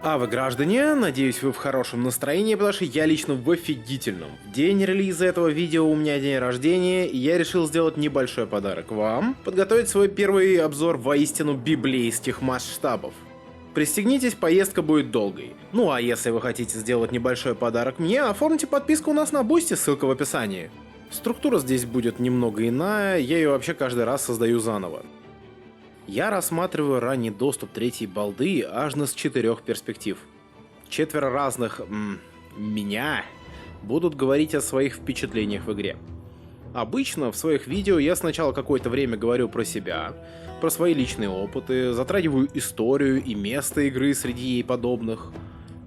А вы, граждане, надеюсь, вы в хорошем настроении, потому что я лично в офигительном. В день релиза этого видео у меня день рождения, и я решил сделать небольшой подарок вам, подготовить свой первый обзор воистину библейских масштабов. Пристегнитесь, поездка будет долгой. Ну а если вы хотите сделать небольшой подарок мне, оформите подписку у нас на Бусти, ссылка в описании. Структура здесь будет немного иная, я ее вообще каждый раз создаю заново. Я рассматриваю ранний доступ третьей балды аж с 4 перспектив. 4 разных меня будут говорить о своих впечатлениях в игре. Обычно в своих видео я сначала какое-то время говорю про себя, про свои личные опыты, затрагиваю историю и место игры среди ей подобных.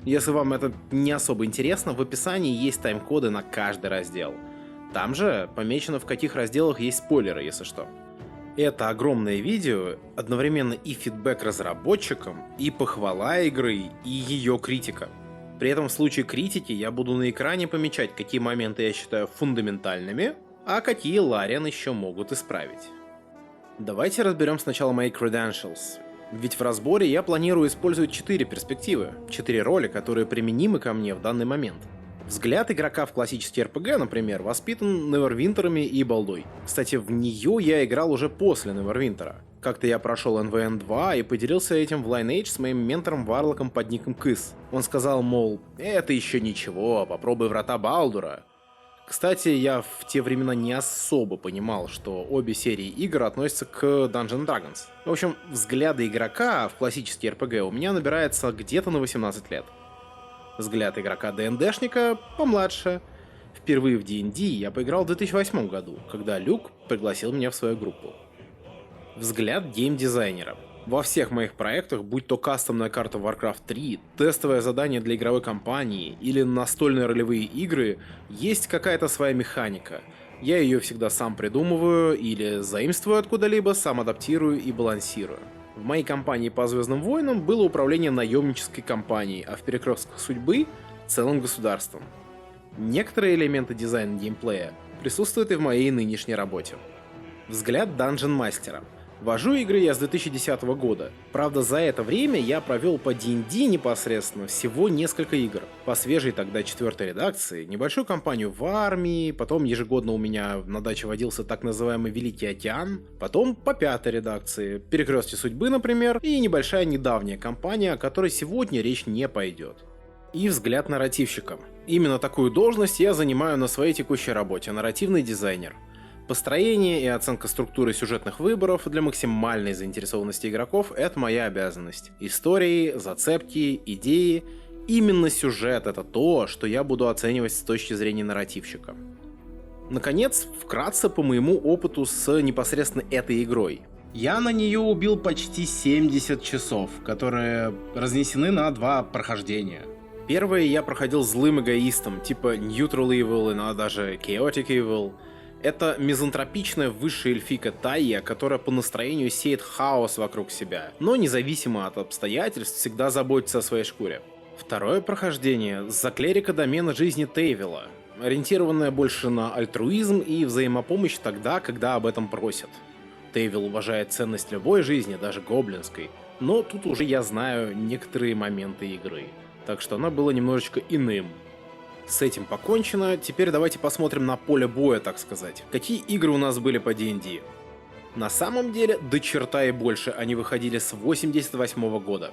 Если вам это не особо интересно, в описании есть тайм-коды на каждый раздел. Там же помечено, в каких разделах есть спойлеры, если что. Это огромное видео, одновременно и фидбэк разработчикам, и похвала игры, и ее критика. При этом в случае критики я буду на экране помечать, какие моменты я считаю фундаментальными, а какие Larian еще могут исправить. Давайте разберем сначала мои credentials. Ведь в разборе я планирую использовать 4 перспективы, 4 роли, которые применимы ко мне в данный момент. Взгляд игрока в классический RPG, например, воспитан Невервинтерами и балдой. Кстати, в нее я играл уже после Невервинтера. Как-то я прошел НВН 2 и поделился этим в Lineage с моим ментором Варлоком под ником Кыс. Он сказал, мол, это еще ничего, попробуй Врата Балдура. Кстати, я в те времена не особо понимал, что обе серии игр относятся к Dungeons & Dragons. В общем, взгляды игрока в классический RPG у меня набирается где-то на 18 лет. Взгляд игрока ДНДшника помладше. Впервые в D&D я поиграл в 2008 году, когда Люк пригласил меня в свою группу. Взгляд геймдизайнера. Во всех моих проектах, будь то кастомная карта Warcraft 3, тестовое задание для игровой кампании или настольные ролевые игры, есть какая-то своя механика. Я ее всегда сам придумываю или заимствую откуда-либо, сам адаптирую и балансирую. В моей кампании по Звездным войнам было управление наемнической компанией, а в Перекрестках судьбы — целым государством. Некоторые элементы дизайна геймплея присутствуют и в моей нынешней работе. Взгляд данжен-мастера. Вожу игры я с 2010 года. Правда, за это время я провел по D&D непосредственно всего несколько игр. По свежей тогда 4-й редакции, небольшую кампанию в армии, потом ежегодно у меня на даче водился так называемый Великий океан, потом по 5-й редакции, Перекрестки судьбы, например, и небольшая недавняя кампания, о которой сегодня речь не пойдет. И взгляд нарративщика. Именно такую должность я занимаю на своей текущей работе — нарративный дизайнер. Построение и оценка структуры сюжетных выборов для максимальной заинтересованности игроков — это моя обязанность. Истории, зацепки, идеи — именно сюжет — это то, что я буду оценивать с точки зрения нарративщика. Наконец, вкратце по моему опыту с непосредственно этой игрой. Я на нее убил почти 70 часов, которые разнесены на 2 прохождения. Первое я проходил злым эгоистом, типа Neutral Evil, иногда даже Chaotic Evil. Это мизантропичная высшая эльфийка Тайя, которая по настроению сеет хаос вокруг себя, но независимо от обстоятельств всегда заботится о своей шкуре. Второе прохождение за клерика домена жизни Тейвила, ориентированное больше на альтруизм и взаимопомощь тогда, когда об этом просят. Тейвил уважает ценность любой жизни, даже гоблинской, но тут уже я знаю некоторые моменты игры, так что она была немножечко иным. С этим покончено, теперь давайте посмотрим на поле боя, так сказать. Какие игры у нас были по D&D? На самом деле, до черта и больше они выходили с 88 года.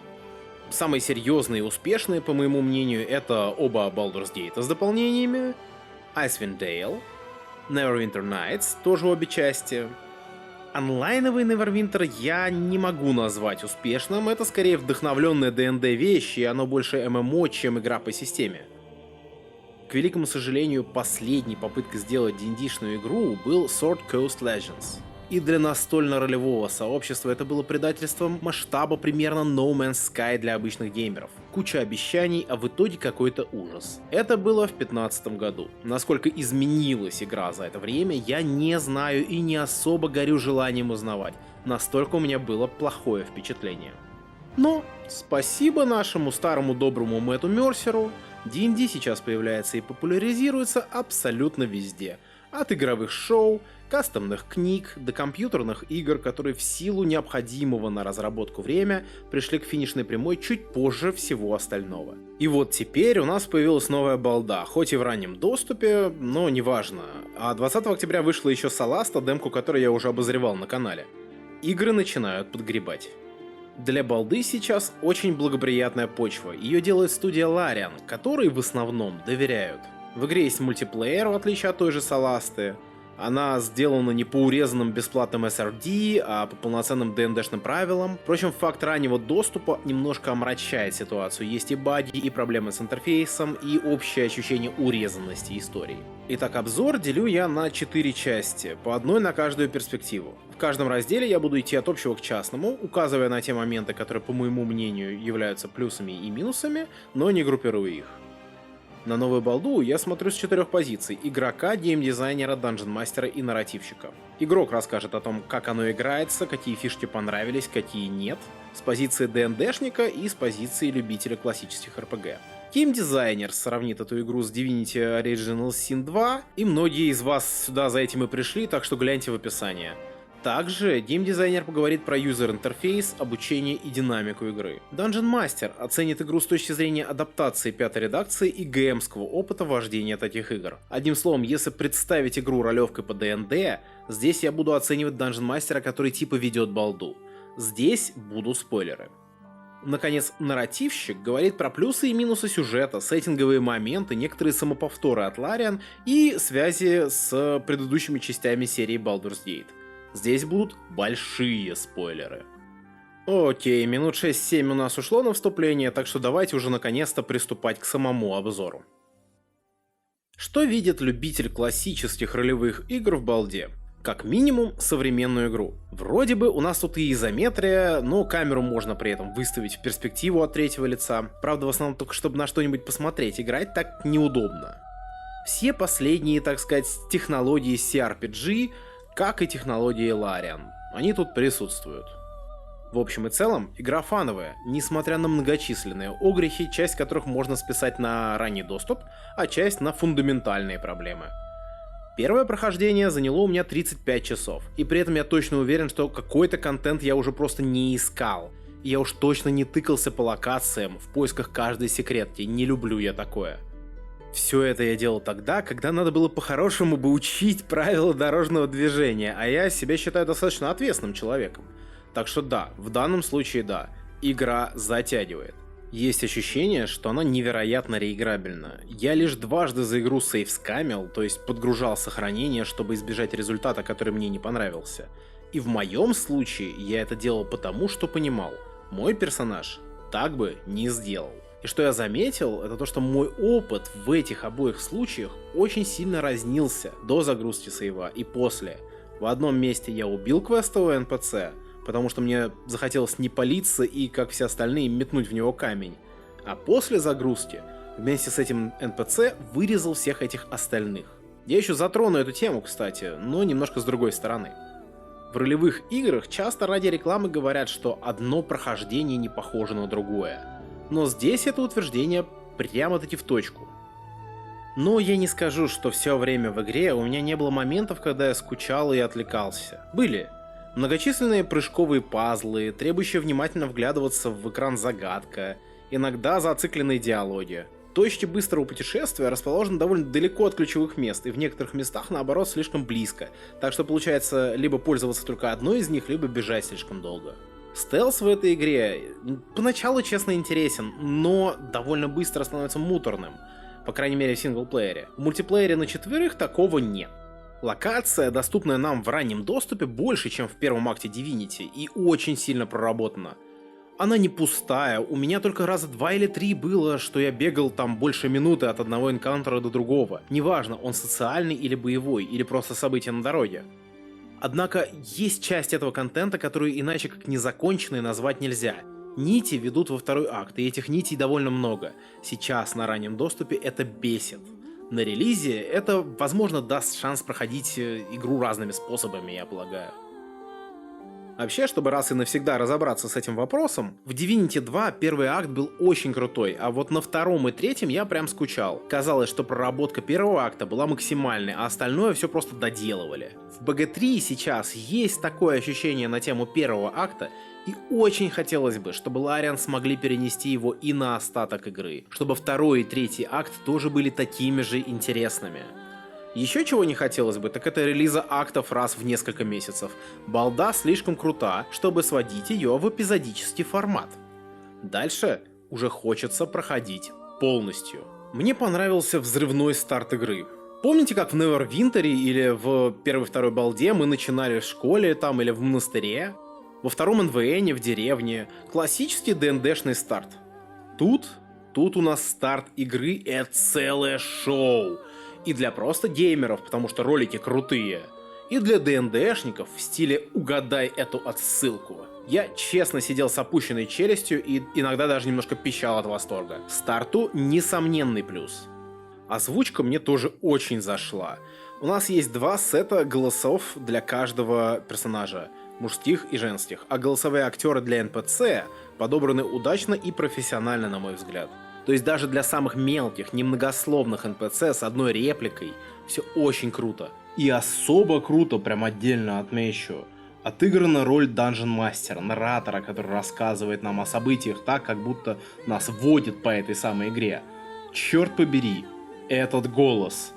Самые серьезные и успешные, по моему мнению, это оба Baldur's Gate с дополнениями, Icewind Dale, Neverwinter Nights, тоже обе части. Онлайновый Neverwinter я не могу назвать успешным, это скорее вдохновленная D&D вещь, и оно больше ММО, чем игра по системе. К великому сожалению, последней попыткой сделать D&D-шную игру был Sword Coast Legends. И для настольно-ролевого сообщества это было предательством масштаба примерно No Man's Sky для обычных геймеров. Куча обещаний, а в итоге какой-то ужас. Это было в 2015 году. Насколько изменилась игра за это время, я не знаю и не особо горю желанием узнавать. Настолько у меня было плохое впечатление. Но спасибо нашему старому доброму Мэтту Мерсеру, D&D сейчас появляется и популяризируется абсолютно везде. От игровых шоу, кастомных книг до компьютерных игр, которые в силу необходимого на разработку время пришли к финишной прямой чуть позже всего остального. И вот теперь у нас появилась новая балда, хоть и в раннем доступе, но неважно. А 20 октября вышла еще Solasta, демку которой я уже обозревал на канале. Игры начинают подгребать. Для балды сейчас очень благоприятная почва, ее делает студия Larian, которой в основном доверяют. В игре есть мультиплеер, в отличие от той же Соласты. Она сделана не по урезанным бесплатным SRD, а по полноценным ДНДшным правилам. Впрочем, факт раннего доступа немножко омрачает ситуацию. Есть и баги, и проблемы с интерфейсом, и общее ощущение урезанности истории. Итак, обзор делю я на 4 части, по одной на каждую перспективу. В каждом разделе я буду идти от общего к частному, указывая на те моменты, которые, по моему мнению, являются плюсами и минусами, но не группируя их. На новую балду я смотрю с 4 позиций: игрока, геймдизайнера, данжен-мастера и нарративщика. Игрок расскажет о том, как оно играется, какие фишки понравились, какие нет, с позиции ДНДшника и с позиции любителя классических РПГ. Геймдизайнер сравнит эту игру с Divinity Original Sin 2, и многие из вас сюда за этим и пришли, так что гляньте в описание. Также геймдизайнер поговорит про юзер-интерфейс, обучение и динамику игры. Dungeon Master оценит игру с точки зрения адаптации пятой редакции и ГМского опыта вождения таких игр. Одним словом, если представить игру ролевкой по ДНД, здесь я буду оценивать Dungeon Master, который типа ведет балду. Здесь будут спойлеры. Наконец, нарративщик говорит про плюсы и минусы сюжета, сеттинговые моменты, некоторые самоповторы от Larian и связи с предыдущими частями серии Baldur's Gate. Здесь будут большие спойлеры. Окей, минут 6-7 у нас ушло на вступление, так что давайте уже наконец-то приступать к самому обзору. Что видит любитель классических ролевых игр в балде? Как минимум, современную игру. Вроде бы у нас тут и изометрия, но камеру можно при этом выставить в перспективу от третьего лица. Правда, в основном только чтобы на что-нибудь посмотреть, играть так неудобно. Все последние, так сказать, технологии CRPG, как и технологии Larian. Они тут присутствуют. В общем и целом, игра фановая, несмотря на многочисленные огрехи, часть которых можно списать на ранний доступ, а часть на фундаментальные проблемы. Первое прохождение заняло у меня 35 часов, и при этом я точно уверен, что какой-то контент я уже просто не искал. И я уж точно не тыкался по локациям в поисках каждой секретки, не люблю я такое. Все это я делал тогда, когда надо было по-хорошему бы учить правила дорожного движения, а я себя считаю достаточно ответственным человеком. Так что да, в данном случае да, игра затягивает. Есть ощущение, что она невероятно реиграбельна. Я лишь дважды за игру сейвскамил, то есть подгружал сохранение, чтобы избежать результата, который мне не понравился. И в моем случае я это делал потому, что понимал, мой персонаж так бы не сделал. И что я заметил, это то, что мой опыт в этих обоих случаях очень сильно разнился до загрузки сейва и после. В одном месте я убил квестового НПЦ, потому что мне захотелось не палиться и, как все остальные, метнуть в него камень. А после загрузки вместе с этим НПЦ вырезал всех этих остальных. Я еще затрону эту тему, кстати, но немножко с другой стороны. В ролевых играх часто ради рекламы говорят, что одно прохождение не похоже на другое. Но здесь это утверждение прямо-таки в точку. Но я не скажу, что все время в игре у меня не было моментов, когда я скучал и отвлекался. Были. Многочисленные прыжковые пазлы, требующие внимательно вглядываться в экран загадка, иногда зацикленные диалоги. Точки быстрого путешествия расположены довольно далеко от ключевых мест, и в некоторых местах, наоборот, слишком близко, так что получается либо пользоваться только одной из них, либо бежать слишком долго. Стелс в этой игре поначалу, честно, интересен, но довольно быстро становится муторным, по крайней мере в синглплеере. В мультиплеере на 4 такого нет. Локация, доступная нам в раннем доступе, больше, чем в первом акте Divinity, и очень сильно проработана. Она не пустая, у меня только раза 2 или 3 было, что я бегал там больше минуты от одного энкаунтера до другого. Неважно, он социальный или боевой, или просто событие на дороге. Однако есть часть этого контента, которую иначе как незаконченной назвать нельзя. Нити ведут во второй акт, и этих нитей довольно много. Сейчас на раннем доступе это бесит. На релизе это, возможно, даст шанс проходить игру разными способами, я полагаю. Вообще, чтобы раз и навсегда разобраться с этим вопросом, в Divinity 2 первый акт был очень крутой, а вот на втором и третьем я прям скучал. Казалось, что проработка первого акта была максимальной, а остальное все просто доделывали. В BG3 сейчас есть такое ощущение на тему первого акта, и очень хотелось бы, чтобы Larian смогли перенести его и на остаток игры, чтобы второй и третий акт тоже были такими же интересными. Еще чего не хотелось бы, так это релиза актов раз в несколько месяцев. Балда слишком крута, чтобы сводить ее в эпизодический формат. Дальше уже хочется проходить полностью. Мне понравился взрывной старт игры. Помните, как в Neverwinter или в первой-второй балде мы начинали в школе там или в монастыре? Во втором НВНе в деревне. Классический ДНДшный старт. Тут у нас старт игры — это целое шоу. И для просто геймеров, потому что ролики крутые. И для ДНДшников в стиле «угадай эту отсылку». Я честно сидел с опущенной челюстью и иногда даже немножко пищал от восторга. Старту несомненный плюс. Озвучка мне тоже очень зашла. У нас есть 2 сета голосов для каждого персонажа, мужских и женских, а голосовые актеры для НПЦ подобраны удачно и профессионально, на мой взгляд. То есть даже для самых мелких, немногословных НПЦ с одной репликой все очень круто. И особо круто, прям отдельно отмечу, отыграна роль данжен-мастера, наратора, который рассказывает нам о событиях так, как будто нас водит по этой самой игре. Черт побери, этот голос.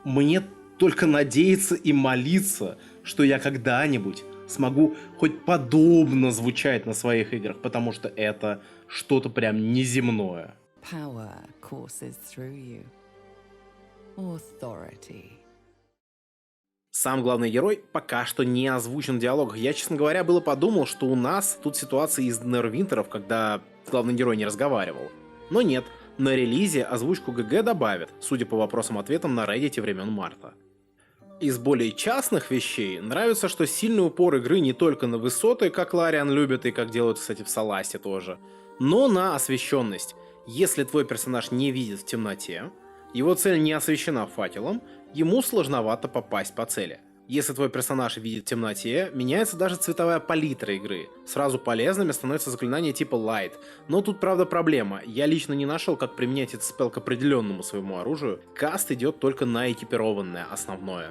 Мне только надеяться и молиться, что я когда-нибудь смогу хоть подобно звучать на своих играх, потому что это что-то прям неземное. Power courses through you. Authority. Сам главный герой пока что не озвучен в диалогах. Я, честно говоря, было подумал, что у нас тут ситуация из Neverwinter'ов, когда главный герой не разговаривал. Но нет, на релизе озвучку ГГ добавят, судя по вопросам-ответам на Reddit времен марта. Из более частных вещей нравится, что сильный упор игры не только на высоты, как Larian любит и как делают, кстати, в Соласте тоже, но на освещенность. Если твой персонаж не видит в темноте, его цель не освещена факелом, ему сложновато попасть по цели. Если твой персонаж видит в темноте, меняется даже цветовая палитра игры. Сразу полезными становятся заклинания типа Light. Но тут правда проблема. Я лично не нашел, как применять этот спелл к определенному своему оружию. Каст идет только на экипированное основное.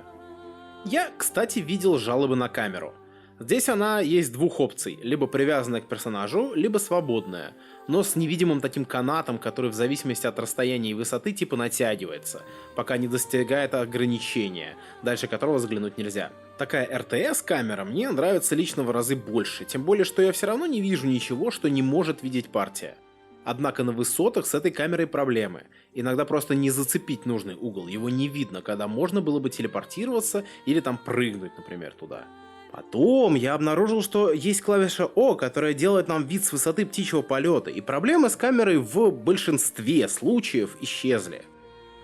Я, кстати, видел жалобы на камеру. Здесь она есть 2 опций, либо привязанная к персонажу, либо свободная, но с невидимым таким канатом, который в зависимости от расстояния и высоты типа натягивается, пока не достигает ограничения, дальше которого заглянуть нельзя. Такая РТС-камера мне нравится лично в разы больше, тем более, что я все равно не вижу ничего, что не может видеть партия. Однако на высотах с этой камерой проблемы. Иногда просто не зацепить нужный угол, его не видно, когда можно было бы телепортироваться или там прыгнуть, например, туда. Потом я обнаружил, что есть клавиша О, которая делает нам вид с высоты птичьего полета, и проблемы с камерой в большинстве случаев исчезли.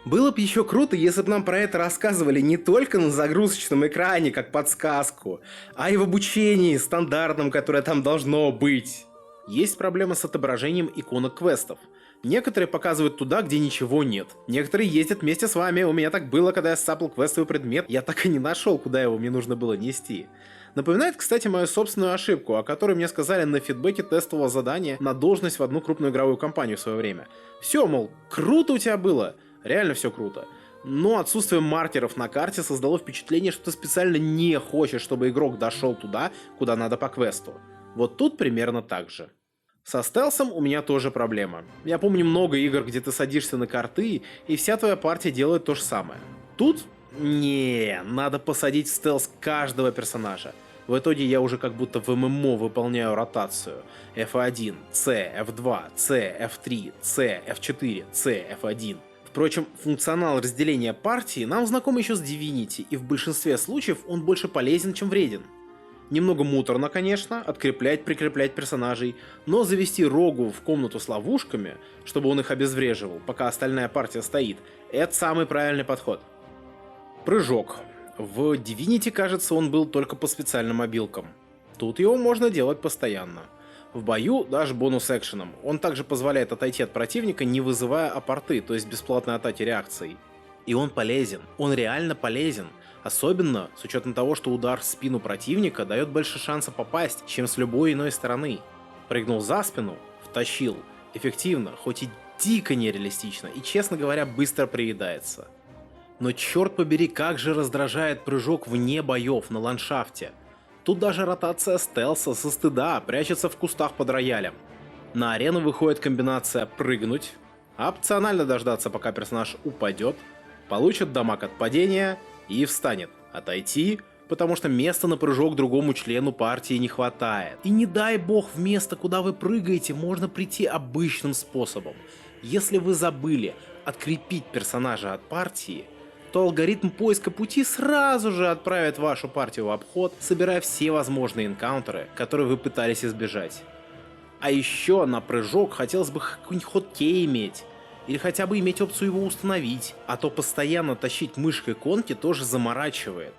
Было бы еще круто, если бы нам про это рассказывали не только на загрузочном экране, как подсказку, а и в обучении стандартном, которое там должно быть. Есть проблема с отображением иконок квестов. Некоторые показывают туда, где ничего нет. Некоторые ездят вместе с вами. У меня так было, когда я сцапал квестовый предмет, я так и не нашел, куда его мне нужно было нести. Напоминает, кстати, мою собственную ошибку, о которой мне сказали на фидбэке тестового задания на должность в одну крупную игровую компанию в свое время. Все, мол, круто у тебя было. Реально все круто. Но отсутствие маркеров на карте создало впечатление, что ты специально не хочешь, чтобы игрок дошел туда, куда надо по квесту. Вот тут примерно так же. Со стелсом у меня тоже проблема. Я помню много игр, где ты садишься на карты, и вся твоя партия делает то же самое. Тут надо посадить в стелс каждого персонажа. В итоге я уже как будто в ММО выполняю ротацию. F1, C, F2, C, F3, C, F4, C, F1. Впрочем, функционал разделения партии нам знаком еще с Divinity, и в большинстве случаев он больше полезен, чем вреден. Немного муторно, конечно, откреплять-прикреплять персонажей, но завести Рогу в комнату с ловушками, чтобы он их обезвреживал, пока остальная партия стоит, это самый правильный подход. Прыжок. В Divinity, кажется, он был только по специальным мобилкам. Тут его можно делать постоянно. В бою даже бонус-экшеном. Он также позволяет отойти от противника, не вызывая апорты, то есть бесплатной атаки реакцией. И он полезен. Он реально полезен. Особенно с учетом того, что удар в спину противника дает больше шанса попасть, чем с любой иной стороны. Прыгнул за спину, втащил. Эффективно, хоть и дико нереалистично, и, честно говоря, быстро приедается. Но черт побери, как же раздражает прыжок вне боев на ландшафте. Тут даже ротация стелса со стыда прячется в кустах под роялем. На арену выходит комбинация прыгнуть, опционально дождаться, пока персонаж упадет, получит дамаг от падения и встанет. Отойти, потому что места на прыжок другому члену партии не хватает. И не дай бог, в место, куда вы прыгаете, можно прийти обычным способом. Если вы забыли открепить персонажа от партии, то алгоритм поиска пути сразу же отправит вашу партию в обход, собирая все возможные энкаунтеры, которые вы пытались избежать. А еще на прыжок хотелось бы какой-нибудь хоткей иметь, или хотя бы иметь опцию его установить, а то постоянно тащить мышкой конки тоже заморачивает.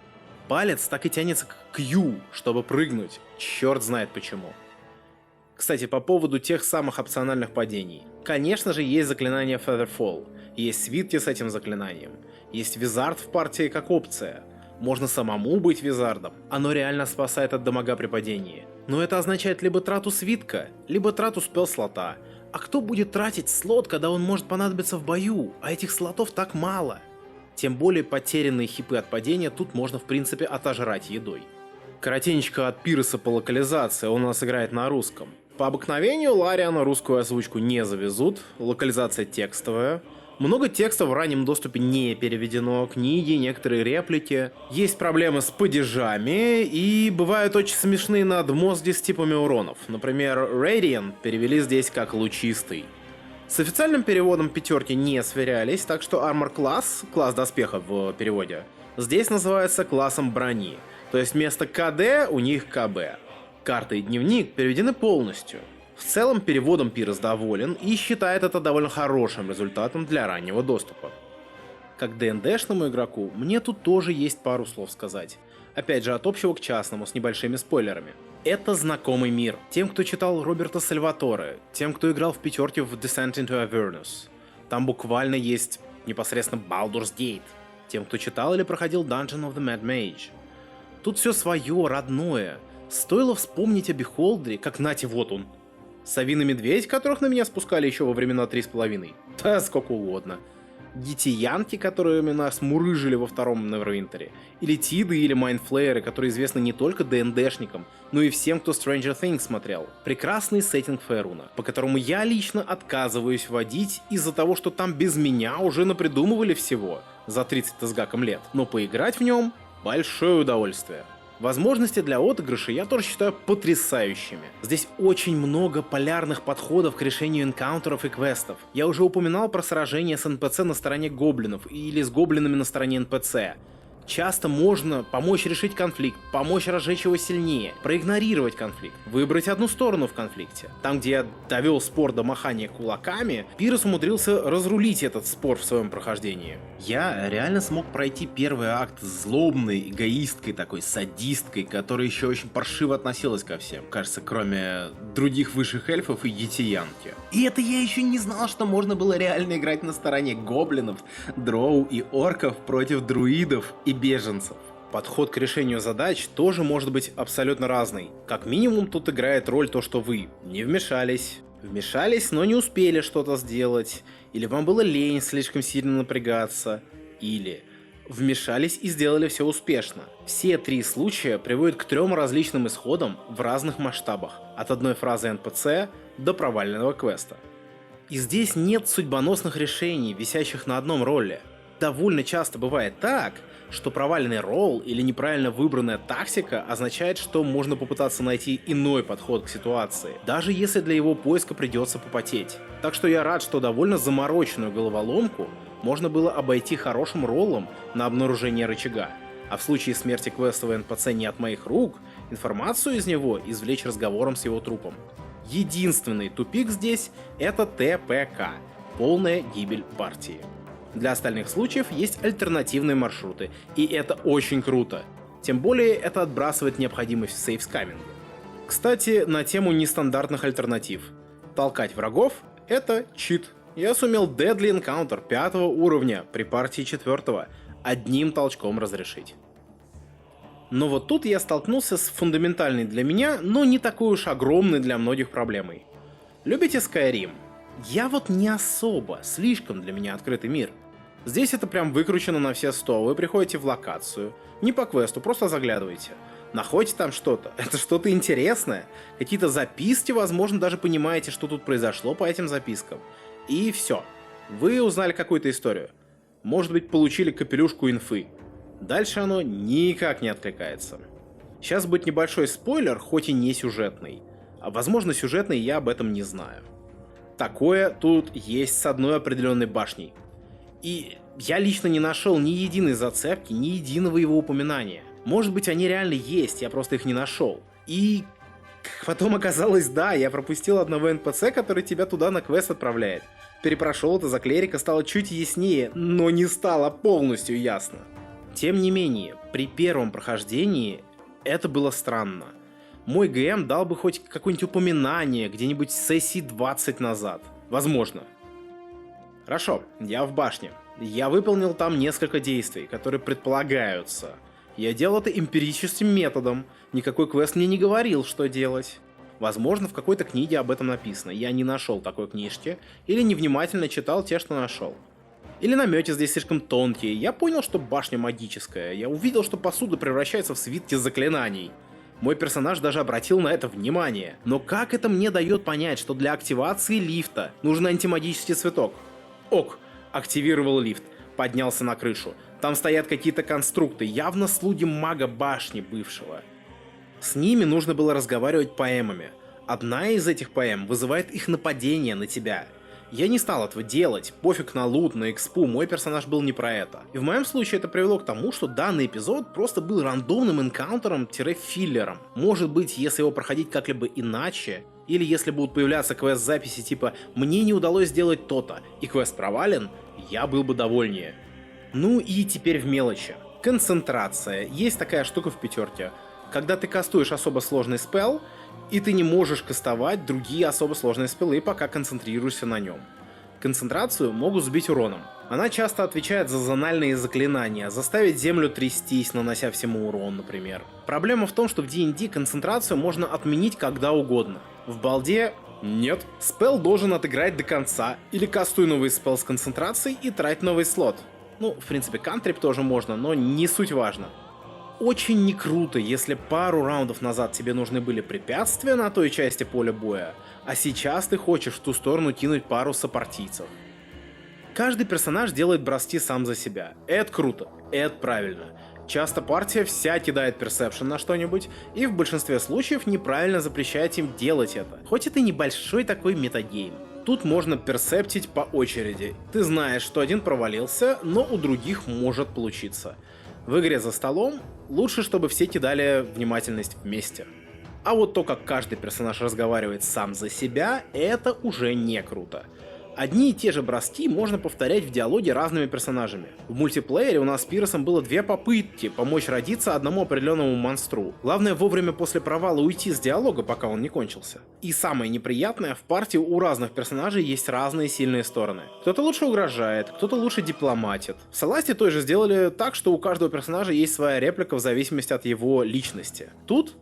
Палец так и тянется к Q, чтобы прыгнуть, черт знает почему. Кстати, по поводу тех самых опциональных падений. Конечно же, есть заклинание Featherfall, есть свитки с этим заклинанием, есть визард в партии как опция. Можно самому быть визардом, оно реально спасает от дамага при падении. Но это означает либо трату свитка, либо трату спелл-слота. А кто будет тратить слот, когда он может понадобиться в бою, а этих слотов так мало? Тем более потерянные хипы от падения тут можно в принципе отожрать едой. Коротенечко от Пироса по локализации, он у нас играет на русском. По обыкновению Лариана русскую озвучку не завезут, локализация текстовая. Много текста в раннем доступе не переведено, книги, некоторые реплики. Есть проблемы с падежами и бывают очень смешные надмозги с типами уронов. Например, Radiant перевели здесь как лучистый. С официальным переводом пятерки не сверялись, так что Armor класс доспеха в переводе, здесь называется классом брони. То есть вместо КД у них КБ. Карта и дневник переведены полностью. В целом переводом Пирос доволен и считает это довольно хорошим результатом для раннего доступа. Как ДНДшному игроку, мне тут тоже есть пару слов сказать. Опять же, от общего к частному, с небольшими спойлерами. Это знакомый мир. Тем, кто читал Роберта Сальваторе, тем, кто играл в пятерке в Descent into Avernus. Там буквально есть непосредственно Baldur's Gate. Тем, кто читал или проходил Dungeon of the Mad Mage. Тут все свое, родное. Стоило вспомнить о Бихолдере, как нате вот он. Совиный медведь, которых на меня спускали еще во времена 3,5. Да сколько угодно. Гитиянки, которыми нас мурыжили во втором Neverwinter. Или Тиды, или Майндфлееры, которые известны не только ДНДшникам, но и всем, кто Stranger Things смотрел. Прекрасный сеттинг Фейруна, по которому я лично отказываюсь водить из-за того, что там без меня уже напридумывали всего за 30 с гаком лет. Но поиграть в нем — большое удовольствие. Возможности для отыгрыша я тоже считаю потрясающими. Здесь очень много полярных подходов к решению энкаунтеров и квестов. Я уже упоминал про сражения с НПЦ на стороне гоблинов или с гоблинами на стороне НПЦ. Часто можно помочь решить конфликт, помочь разжечь его сильнее, проигнорировать конфликт, выбрать одну сторону в конфликте. Там, где я довел спор до махания кулаками, Пирос умудрился разрулить этот спор в своем прохождении. Я реально смог пройти первый акт с злобной, эгоисткой, такой садисткой, которая еще очень паршиво относилась ко всем, кажется, кроме других высших эльфов и гитиянки. И это я еще не знал, что можно было реально играть на стороне гоблинов, дроу и орков против друидов и беженцев. Подход к решению задач тоже может быть абсолютно разный. Как минимум тут играет роль то, что вы не вмешались, но не успели что-то сделать, или вам было лень слишком сильно напрягаться, или вмешались и сделали все успешно. Все три случая приводят к 3 различным исходам в разных масштабах, от одной фразы NPC до провального квеста. И здесь нет судьбоносных решений, висящих на одном ролле. Довольно часто бывает так, что проваленный ролл или неправильно выбранная тактика означает, что можно попытаться найти иной подход к ситуации, даже если для его поиска придется попотеть. Так что я рад, что довольно замороченную головоломку можно было обойти хорошим роллом на обнаружение рычага, а в случае смерти квестового NPC не от моих рук, информацию из него извлечь разговором с его трупом. Единственный тупик здесь — это ТПК — полная гибель партии. Для остальных случаев есть альтернативные маршруты, и это очень круто. Тем более это отбрасывает необходимость в сейвскаминге. Кстати, на тему нестандартных альтернатив. Толкать врагов — это чит. Я сумел Deadly Encounter 5 уровня при партии 4 одним толчком разрешить. Но вот тут я столкнулся с фундаментальной для меня, но не такой уж огромной для многих проблемой. Любите Skyrim? Я вот не особо, слишком для меня открытый мир. Здесь это прям выкручено на все 100, вы приходите в локацию, не по квесту, просто заглядываете. Находите там что-то, это что-то интересное, какие-то записки, возможно, даже понимаете, что тут произошло по этим запискам. И все. Вы узнали какую-то историю. Может быть, получили капелюшку инфы. Дальше оно никак не откликается. Сейчас будет небольшой спойлер, хоть и не сюжетный. А возможно, сюжетный, я об этом не знаю. Такое тут есть с одной определенной башней. И я лично не нашел ни единой зацепки, ни единого его упоминания. Может быть, они реально есть, я просто их не нашел. И потом оказалось, да, я пропустил одного НПЦ, который тебя туда на квест отправляет. Перепрошел это за клерика, стало чуть яснее, но не стало полностью ясно. Тем не менее, при первом прохождении это было странно. Мой ГМ дал бы хоть какое-нибудь упоминание где-нибудь сессии 20 назад. Возможно. Хорошо, я в башне. Я выполнил там несколько действий, которые предполагаются. Я делал это эмпирическим методом. Никакой квест мне не говорил, что делать. Возможно, в какой-то книге об этом написано. Я не нашел такой книжки. Или невнимательно читал те, что нашел. Или намеки здесь слишком тонкие. Я понял, что башня магическая. Я увидел, что посуда превращается в свитки заклинаний. Мой персонаж даже обратил на это внимание. Но как это мне дает понять, что для активации лифта нужен антимагический цветок? Ок, активировал лифт, поднялся на крышу. Там стоят какие-то конструкты, явно слуги мага башни бывшего. С ними нужно было разговаривать поэмами. Одна из этих поэм вызывает их нападение на тебя. Я не стал этого делать, пофиг на лут, на экспу, мой персонаж был не про это. И в моем случае это привело к тому, что данный эпизод просто был рандомным энкаунтером-филлером. Может быть, если его проходить как-либо иначе, или если будут появляться квест-записи типа «мне не удалось сделать то-то» и квест провален, я был бы довольнее. Ну и теперь в мелочи. Концентрация. Есть такая штука в пятерке. Когда ты кастуешь особо сложный спелл, и ты не можешь кастовать другие особо сложные спеллы, пока концентрируешься на нем. Концентрацию могут сбить уроном. Она часто отвечает за зональные заклинания, заставить землю трястись, нанося всему урон, например. Проблема в том, что в D&D концентрацию можно отменить когда угодно. В балде нет. Спелл должен отыграть до конца, или кастуй новый спелл с концентрацией и трать новый слот. Ну, в принципе, кантрип тоже можно, но не суть важно. Очень не круто, если пару раундов назад тебе нужны были препятствия на той части поля боя, а сейчас ты хочешь в ту сторону кинуть пару сопартийцев. Каждый персонаж делает броски сам за себя. Это круто, это правильно. Часто партия вся кидает персепшн на что-нибудь, и в большинстве случаев неправильно запрещает им делать это. Хоть это небольшой такой метагейм. Тут можно персептить по очереди. Ты знаешь, что один провалился, но у других может получиться. В игре за столом лучше, чтобы все кидали внимательность вместе. А вот то, как каждый персонаж разговаривает сам за себя, это уже не круто. Одни и те же броски можно повторять в диалоге разными персонажами. В мультиплеере у нас с Пиросом было 2 попытки помочь родиться одному определенному монстру. Главное вовремя после провала уйти с диалога, пока он не кончился. И самое неприятное, в партии у разных персонажей есть разные сильные стороны. Кто-то лучше угрожает, кто-то лучше дипломатит. В Celeste тоже сделали так, что у каждого персонажа есть своя реплика в зависимости от его личности. Тут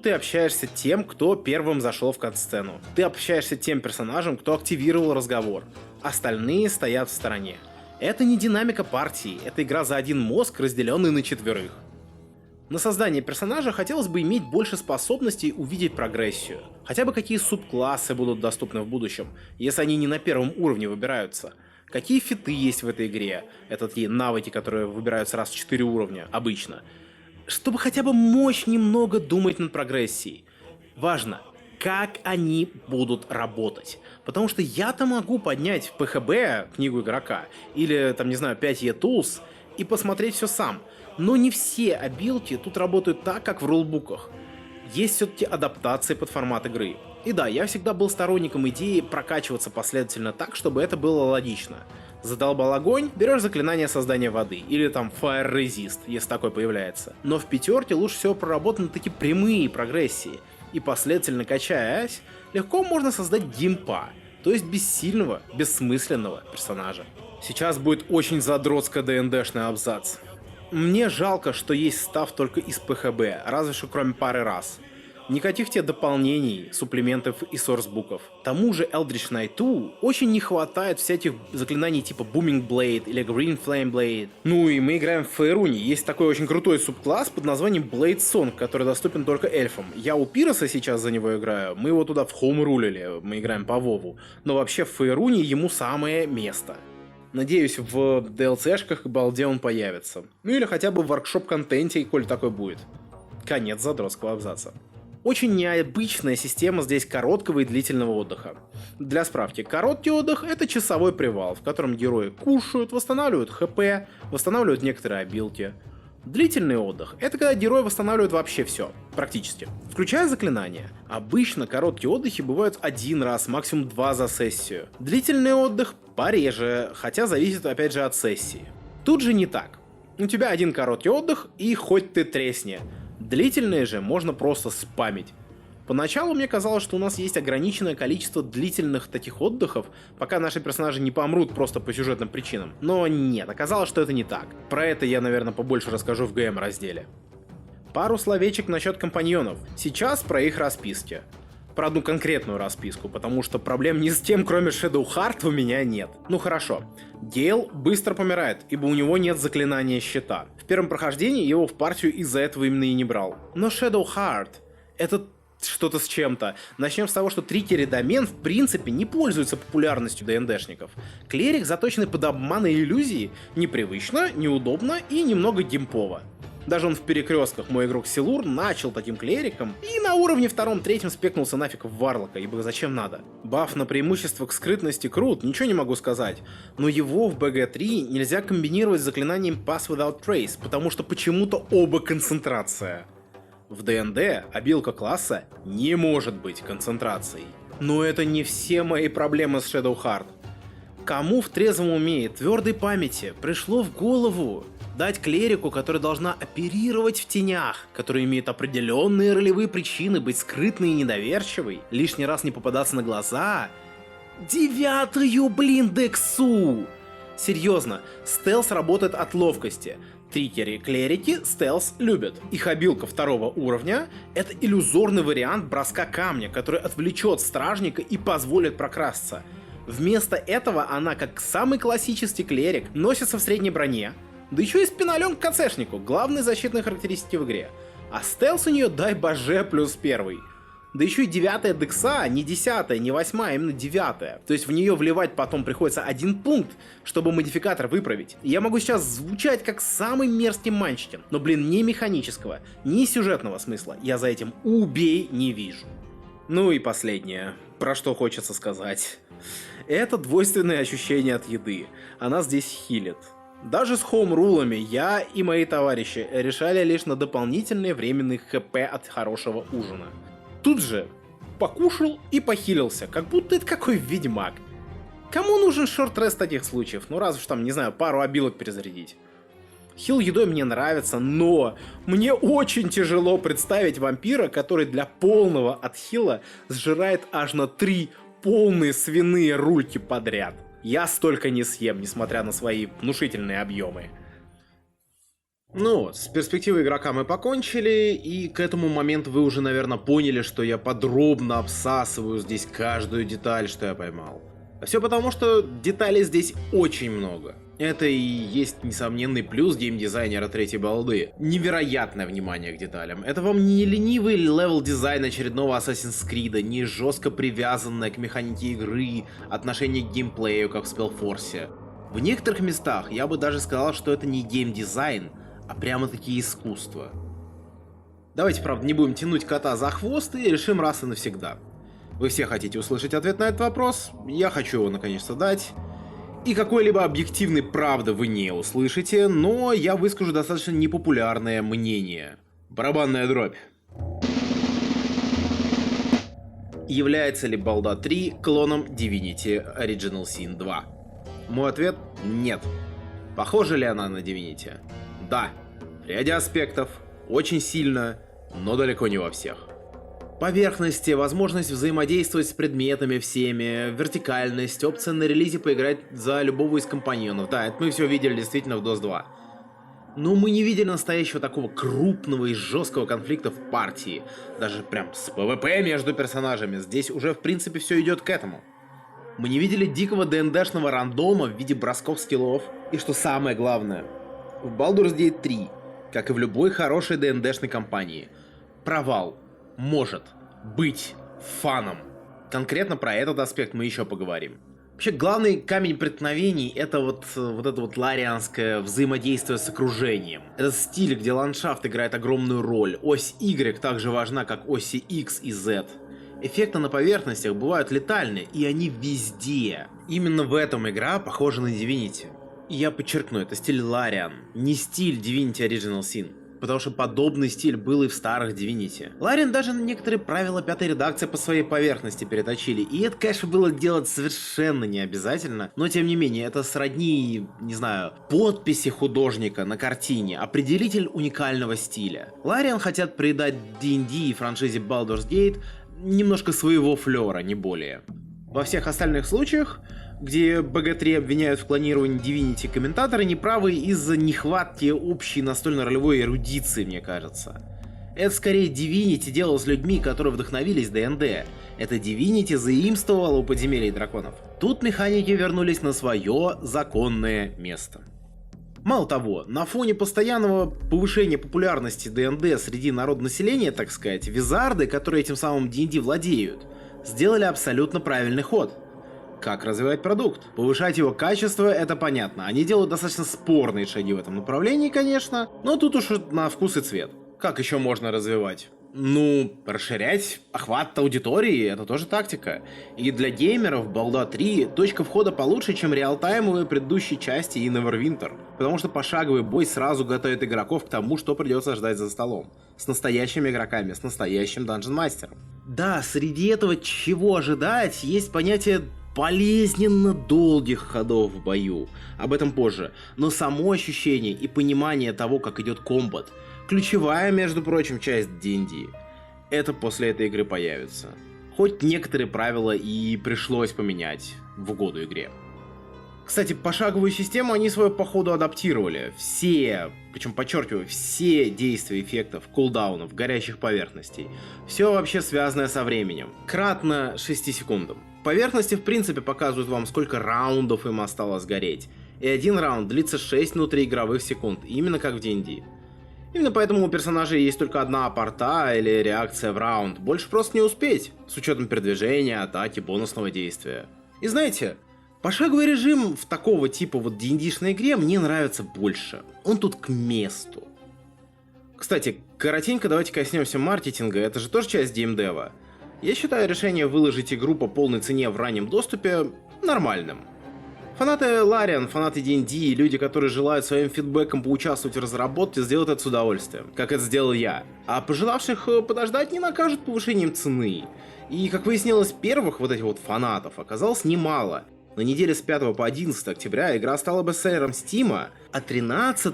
ты общаешься тем, кто первым зашел в катсцену. Ты общаешься тем персонажем, кто активировал разговор. Остальные стоят в стороне. Это не динамика партии, это игра за один мозг, разделенный на 4. На создание персонажа хотелось бы иметь больше способностей увидеть прогрессию. Хотя бы какие субклассы будут доступны в будущем, если они не на первом уровне выбираются. Какие фиты есть в этой игре, это такие навыки, которые выбираются раз в 4 уровня, обычно. Чтобы хотя бы мочь немного думать над прогрессией. Важно, как они будут работать. Потому что я-то могу поднять в ПХБ книгу игрока, или, там, не знаю, 5E Tools, и посмотреть все сам. Но не все обилки тут работают так, как в рулбуках. Есть все-таки адаптации под формат игры. И да, я всегда был сторонником идеи прокачиваться последовательно так, чтобы это было логично. Задолбал огонь, берешь заклинание создания воды, или там Fire Resist, если такое появляется. Но в пятерке лучше всего проработаны такие прямые прогрессии, и последовательно качаясь, легко можно создать гимпа, то есть бессильного, бессмысленного персонажа. Сейчас будет очень задротско ДНДшный абзац. Мне жалко, что есть став только из ПХБ, разве что кроме пары раз. Никаких тебе дополнений, суплементов и сорсбуков. Тому же Eldritch Knight'у очень не хватает всяких заклинаний типа Booming Blade или Green Flame Blade. Ну и мы играем в Фейруне, есть такой очень крутой субкласс под названием Blade Song, который доступен только эльфам. Я у Пироса сейчас за него играю, мы его туда в хоумрулили, мы играем по Вову. Но вообще в Фейруне ему самое место. Надеюсь, в DLC-шках и балде он появится. Ну или хотя бы в воркшоп-контенте, коль такой будет. Конец задротского абзаца. Очень необычная система здесь короткого и длительного отдыха. Для справки, короткий отдых — это часовой привал, в котором герои кушают, восстанавливают ХП, восстанавливают некоторые обилки. Длительный отдых — это когда герои восстанавливают вообще все, практически, включая заклинания. Обычно короткие отдыхи бывают один раз, максимум 2 за сессию. Длительный отдых пореже, хотя зависит опять же от сессии. Тут же не так. У тебя один короткий отдых и хоть ты тресни. Длительные же можно просто спамить. Поначалу мне казалось, что у нас есть ограниченное количество длительных таких отдыхов, пока наши персонажи не помрут просто по сюжетным причинам. Но нет, оказалось, что это не так. Про это я, наверное, побольше расскажу в ГМ разделе. Пару словечек насчет компаньонов. Сейчас про их расписки. Про одну конкретную расписку, потому что проблем ни с тем, кроме Shadowheart, у меня нет. Ну хорошо. Гейл быстро помирает, ибо у него нет заклинания щита. В первом прохождении его в партию из-за этого именно и не брал. Но Shadowheart — это что-то с чем-то. Начнем с того, что трикер и домен в принципе не пользуются популярностью ДНДшников. Клерик, заточенный под обман и иллюзии, непривычно, неудобно и немного геймпово. Даже он в перекрестках, мой игрок Силур, начал таким клериком и на уровне 2-3 спекнулся нафиг в Варлока, ибо зачем надо. Баф на преимущество к скрытности крут, ничего не могу сказать, но его в БГ-3 нельзя комбинировать с заклинанием Pass Without Trace, потому что почему-то оба концентрация. В ДНД обилка класса не может быть концентрацией. Но это не все мои проблемы с Shadowheart. Кому в трезвом уме и твердой памяти пришло в голову дать клерику, которая должна оперировать в тенях, которая имеет определенные ролевые причины быть скрытной и недоверчивой, лишний раз не попадаться на глаза? 9-ю, блин, дексу! Серьезно, стелс работает от ловкости. Трикеры и клерики стелс любят. Их обилка 2-го уровня — это иллюзорный вариант броска камня, который отвлечет стражника и позволит прокрасться. Вместо этого она, как самый классический клерик, носится в средней броне, да еще и с пеналем к КЦшнику, главной защитной характеристики в игре. А стелс у нее, дай боже, +1. Да еще и 9-я декса, не 10-я, не 8-я, а именно 9-я. То есть в нее вливать потом приходится 1 пункт, чтобы модификатор выправить. Я могу сейчас звучать как самый мерзкий манчкин, но, блин, ни механического, ни сюжетного смысла я за этим убей не вижу. Ну и последнее, про что хочется сказать. Это двойственное ощущение от еды. Она здесь хилит. Даже с хоумрулами я и мои товарищи решали лишь на дополнительные временные ХП от хорошего ужина. Тут же покушал и похилился, как будто это какой ведьмак. Кому нужен шорт-рест таких случаев? Ну разве что там, не знаю, пару обилок перезарядить. Хил едой мне нравится, но мне очень тяжело представить вампира, который для полного отхила сжирает аж на 3 полные свиные рульки подряд. Я столько не съем, несмотря на свои внушительные объемы. Ну вот, с перспективой игрока мы покончили, и к этому моменту вы уже, наверное, поняли, что я подробно обсасываю здесь каждую деталь, что я поймал. А все потому, что деталей здесь очень много. Это и есть несомненный плюс геймдизайнера третьей балды. Невероятное внимание к деталям. Это вам не ленивый левел-дизайн очередного Assassin's Creed, не жестко привязанное к механике игры, отношение к геймплею, как в Spellforce. В некоторых местах я бы даже сказал, что это не геймдизайн, а прямо-таки искусство. Давайте, правда, не будем тянуть кота за хвост и решим раз и навсегда. Вы все хотите услышать ответ на этот вопрос, я хочу его наконец-то дать. И какой-либо объективной правды вы не услышите, но я выскажу достаточно непопулярное мнение. Барабанная дробь. Является ли Балда 3 клоном Divinity Original Sin 2? Мой ответ – нет. Похожа ли она на Divinity? Да. В ряде аспектов, очень сильно, но далеко не во всех. Поверхности, возможность взаимодействовать с предметами всеми, вертикальность, опция на релизе поиграть за любого из компаньонов. Да, это мы все видели действительно в DOS 2. Но мы не видели настоящего такого крупного и жесткого конфликта в партии. Даже прям с ПВП между персонажами. Здесь уже в принципе все идет к этому. Мы не видели дикого ДНДшного рандома в виде бросков скиллов. И что самое главное, в Baldur's Gate 3, как и в любой хорошей ДНДшной кампании, провал может быть фаном. Конкретно про этот аспект мы еще поговорим. Вообще, главный камень преткновений — это вот это ларианское взаимодействие с окружением. Это стиль, где ландшафт играет огромную роль. Ось Y также важна, как оси X и Z. Эффекты на поверхностях бывают летальны, и они везде. Именно в этом игра похожа на Divinity. И я подчеркну, это стиль Лариан, не стиль Divinity Original Sin. Потому что подобный стиль был и в старых Divinity. Лариан даже некоторые правила пятой редакции по своей поверхности переточили. И это, конечно, было делать совершенно не обязательно. Но, тем не менее, это сродни, не знаю, подписи художника на картине. Определитель уникального стиля. Лариан хотят придать D&D и франшизе Baldur's Gate немножко своего флера, не более. Во всех остальных случаях, где БГ3 обвиняют в клонировании Divinity, комментаторы неправы из-за нехватки общей настольно-ролевой эрудиции, мне кажется. Это скорее Divinity делал с людьми, которые вдохновились ДНД. Это Divinity заимствовало у подземелий драконов. Тут механики вернулись на свое законное место. Мало того, на фоне постоянного повышения популярности ДНД среди народонаселения, так сказать, визарды, которые этим самым D&D владеют, сделали абсолютно правильный ход. Как развивать продукт? Повышать его качество — это понятно. Они делают достаточно спорные шаги в этом направлении, конечно, но тут уж на вкус и цвет. Как еще можно развивать? Ну, расширять охват аудитории — это тоже тактика. И для геймеров Balda 3 точка входа получше, чем реалтаймовые предыдущие части и Neverwinter. Потому что пошаговый бой сразу готовит игроков к тому, что придется ждать за столом. С настоящими игроками, с настоящим данжен-мастером. Да, среди этого чего ожидать, есть понятие болезненно долгих ходов в бою. Об этом позже. Но само ощущение и понимание того, как идет комбат, ключевая, между прочим, часть D&D, это после этой игры появится. Хоть некоторые правила и пришлось поменять в угоду игре. Кстати, пошаговую систему они свою по ходу адаптировали. Все, причем подчеркиваю, все действия эффектов, кулдаунов, горящих поверхностей. Все вообще связанное со временем. Кратно 6 секундам. Поверхности в принципе показывают вам, сколько раундов им осталось гореть. И один раунд длится 6 внутриигровых секунд, именно как в D&D. Именно поэтому у персонажей есть только одна порта или реакция в раунд. Больше просто не успеть, с учетом передвижения, атаки, бонусного действия. И знаете, пошаговый режим в такого типа вот D&D-шной игре мне нравится больше. Он тут к месту. Кстати, коротенько давайте коснемся маркетинга, это же тоже часть геймдева. Я считаю решение выложить игру по полной цене в раннем доступе нормальным. Фанаты Лариан, фанаты D&D и люди, которые желают своим фидбэком поучаствовать в разработке, сделают это с удовольствием, как это сделал я. А пожелавших подождать не накажут повышением цены. И, как выяснилось, первых вот этих вот фанатов оказалось немало. На неделе с 5 по 11 октября игра стала бестселлером Steam, а 13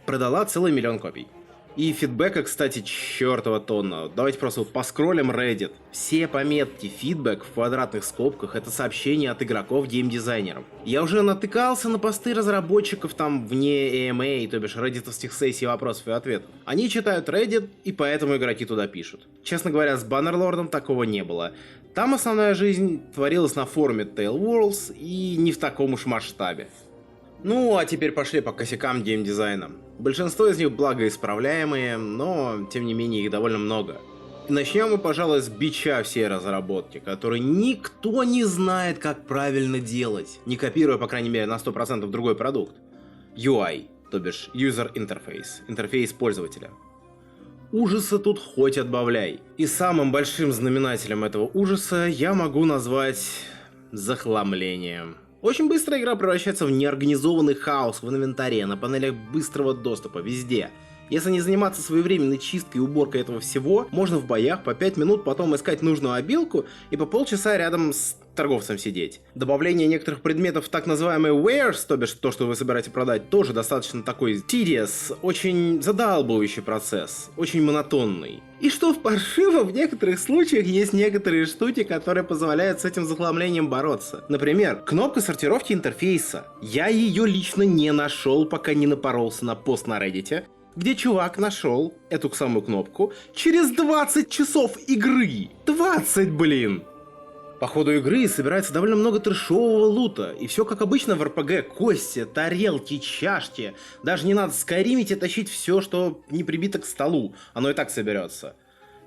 продала целый 1 миллион копий. И фидбэка, кстати, чертова тонна. Давайте просто вот поскроллим Reddit. Все пометки, фидбэк в квадратных скобках — это сообщения от игроков, геймдизайнеров. Я уже натыкался на посты разработчиков там вне AMA, то бишь реддитовских сессий вопросов и ответов. Они читают Reddit, и поэтому игроки туда пишут. Честно говоря, с Баннерлордом такого не было. Там основная жизнь творилась на форуме Tale Worlds и не в таком уж масштабе. Ну, а теперь пошли по косякам геймдизайна. Большинство из них благоисправляемые, но, тем не менее, их довольно много. И начнем мы, пожалуй, с бича всей разработки, который никто не знает, как правильно делать, не копируя, по крайней мере, на 100% другой продукт. UI, то бишь User Interface, интерфейс пользователя. Ужаса тут хоть отбавляй. И самым большим знаменателем этого ужаса я могу назвать захламлением. Очень быстро игра превращается в неорганизованный хаос в инвентаре, на панелях быстрого доступа, везде. Если не заниматься своевременной чисткой и уборкой этого всего, можно в боях по 5 минут потом искать нужную обилку и по полчаса рядом с торговцем сидеть. Добавление некоторых предметов в так называемые wares, то бишь то, что вы собираете продать, тоже достаточно такой tedious, очень задалбывающий процесс, очень монотонный. И что в паршиво, в некоторых случаях есть некоторые штуки, которые позволяют с этим захламлением бороться. Например, кнопка сортировки интерфейса. Я ее лично не нашел, пока не напоролся на пост на Reddit, где чувак нашел эту самую кнопку через 20 часов игры. 20, блин! По ходу игры собирается довольно много трэшового лута, и все как обычно в РПГ: кости, тарелки, чашки. Даже не надо скайримить и тащить все, что не прибито к столу, оно и так соберется.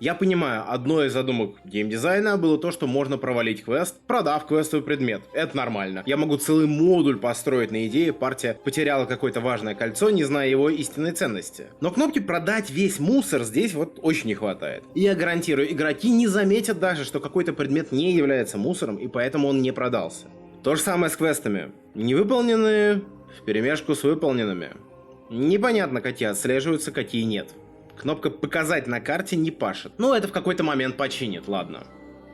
Я понимаю, одной из задумок геймдизайна было то, что можно провалить квест, продав квестовый предмет. Это нормально. Я могу целый модуль построить на идее, партия потеряла какое-то важное кольцо, не зная его истинной ценности. Но кнопки «продать весь мусор» здесь вот очень не хватает. И я гарантирую, игроки не заметят даже, что какой-то предмет не является мусором, и поэтому он не продался. То же самое с квестами. Невыполненные вперемешку с выполненными. Непонятно, какие отслеживаются, какие нет. Кнопка «Показать на карте» не пашет. Но это в какой-то момент починит, ладно.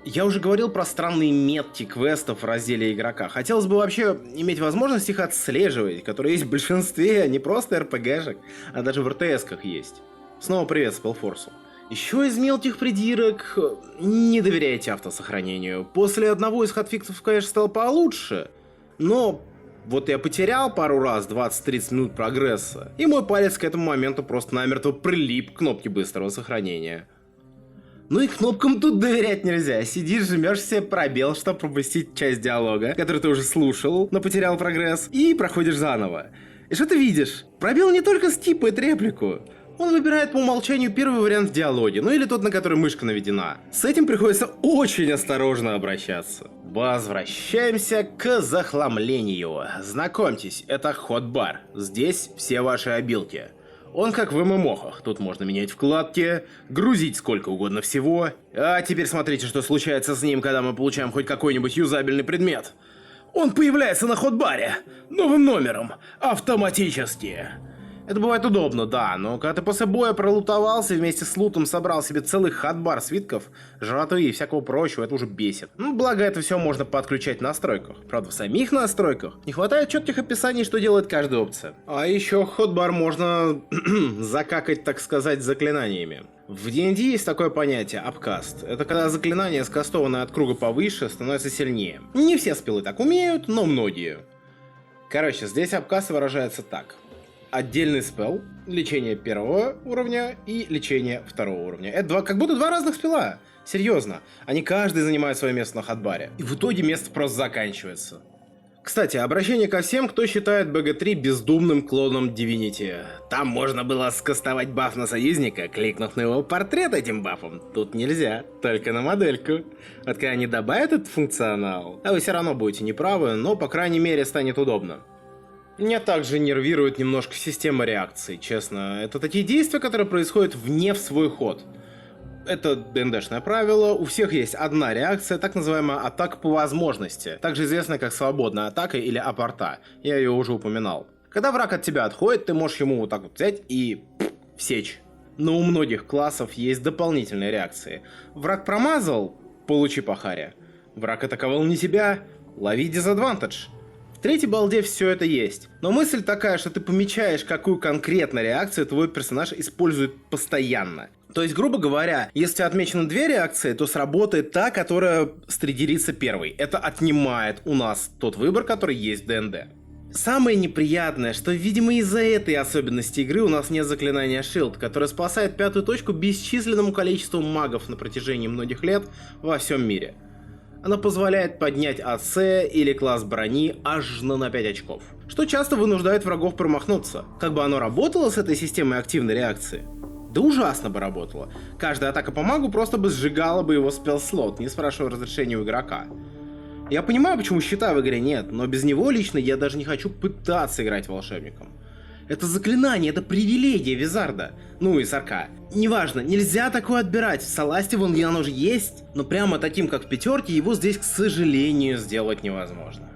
Я уже говорил про странные метки квестов в разделе игрока. Хотелось бы вообще иметь возможность их отслеживать, которые есть в большинстве, не просто РПГшек, а даже в РТС-ках есть. Снова привет Spellforce. Еще из мелких придирок: не доверяйте автосохранению. После одного из хатфиксов, конечно, стало получше, но... Вот я потерял пару раз 20-30 минут прогресса, и мой палец к этому моменту просто намертво прилип к кнопке быстрого сохранения. Ну и кнопкам тут доверять нельзя. Сидишь, жмешь себе пробел, чтобы пропустить часть диалога, который ты уже слушал, но потерял прогресс, и проходишь заново. И что ты видишь? Пробел не только скипает реплику. Он выбирает по умолчанию первый вариант в диалоге, ну или тот, на который мышка наведена. С этим приходится очень осторожно обращаться. Возвращаемся к захламлению. Знакомьтесь, это хот-бар. Здесь все ваши обилки. Он как в ММОхах. Тут можно менять вкладки, грузить сколько угодно всего. А теперь смотрите, что случается с ним, когда мы получаем хоть какой-нибудь юзабельный предмет. Он появляется на хот-баре новым номером, автоматически. Это бывает удобно, да, но когда ты после боя пролутовался и вместе с лутом собрал себе целый хатбар свитков, жратвы и всякого прочего, это уже бесит. Ну, благо это все можно подключать в настройках. Правда, в самих настройках не хватает четких описаний, что делает каждая опция. А еще хатбар можно закакать, так сказать, заклинаниями. В D&D есть такое понятие апкаст. Это когда заклинание, скастованное от круга повыше, становится сильнее. Не все спелы так умеют, но многие. Короче, здесь апкаст выражается так. Отдельный спелл, лечение первого уровня и лечение второго уровня. Это как будто два разных спелла. Серьезно. Они каждый занимает свое место на хатбаре. И в итоге место просто заканчивается. Кстати, обращение ко всем, кто считает БГ-3 бездумным клоном Divinity. Там можно было скастовать баф на союзника, кликнув на его портрет этим бафом. Тут нельзя, только на модельку. Вот когда они добавят этот функционал, а вы все равно будете неправы, но по крайней мере станет удобно. Меня также нервирует немножко система реакций, честно. Это такие действия, которые происходят вне в свой ход. Это ДНДшное правило, у всех есть одна реакция, так называемая атака по возможности, также известная как свободная атака или апорта, я ее уже упоминал. Когда враг от тебя отходит, ты можешь ему вот так вот взять и всечь. Но у многих классов есть дополнительные реакции. Враг промазал, получи по харе. Враг атаковал не тебя, лови дизадвантедж. В третьей балде все это есть. Но мысль такая, что ты помечаешь, какую конкретно реакцию твой персонаж использует постоянно. То есть, грубо говоря, если отмечены две реакции, то сработает та, которая стригерится первой. Это отнимает у нас тот выбор, который есть в ДНД. Самое неприятное, что, видимо, из-за этой особенности игры у нас нет заклинания Shield, которое спасает пятую точку бесчисленному количеству магов на протяжении многих лет во всем мире. Она позволяет поднять АЦ или класс брони аж на 5 очков, что часто вынуждает врагов промахнуться. Как бы оно работало с этой системой активной реакции? Да ужасно бы работало. Каждая атака по магу просто бы сжигала бы его спелл-слот, не спрашивая разрешения у игрока. Я понимаю, почему щита в игре нет, но без него лично я даже не хочу пытаться играть волшебником. Это заклинание, это привилегия Визарда. Ну и Сарка. Неважно, нельзя такое отбирать. В Соласте вон оно же есть. Но прямо таким, как в пятерке, его здесь, к сожалению, сделать невозможно.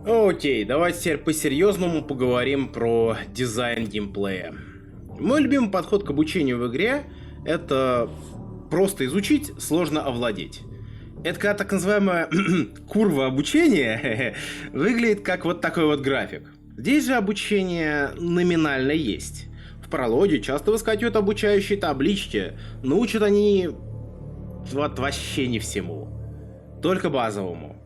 Окей, давайте теперь по-серьезному поговорим про дизайн геймплея. Мой любимый подход к обучению в игре — это просто изучить, сложно овладеть. Это когда так называемая курва обучения выглядит как вот такой вот график. Здесь же обучение номинально есть. В прологе часто выскакивают обучающие таблички, но учат они вот вообще не всему. Только базовому.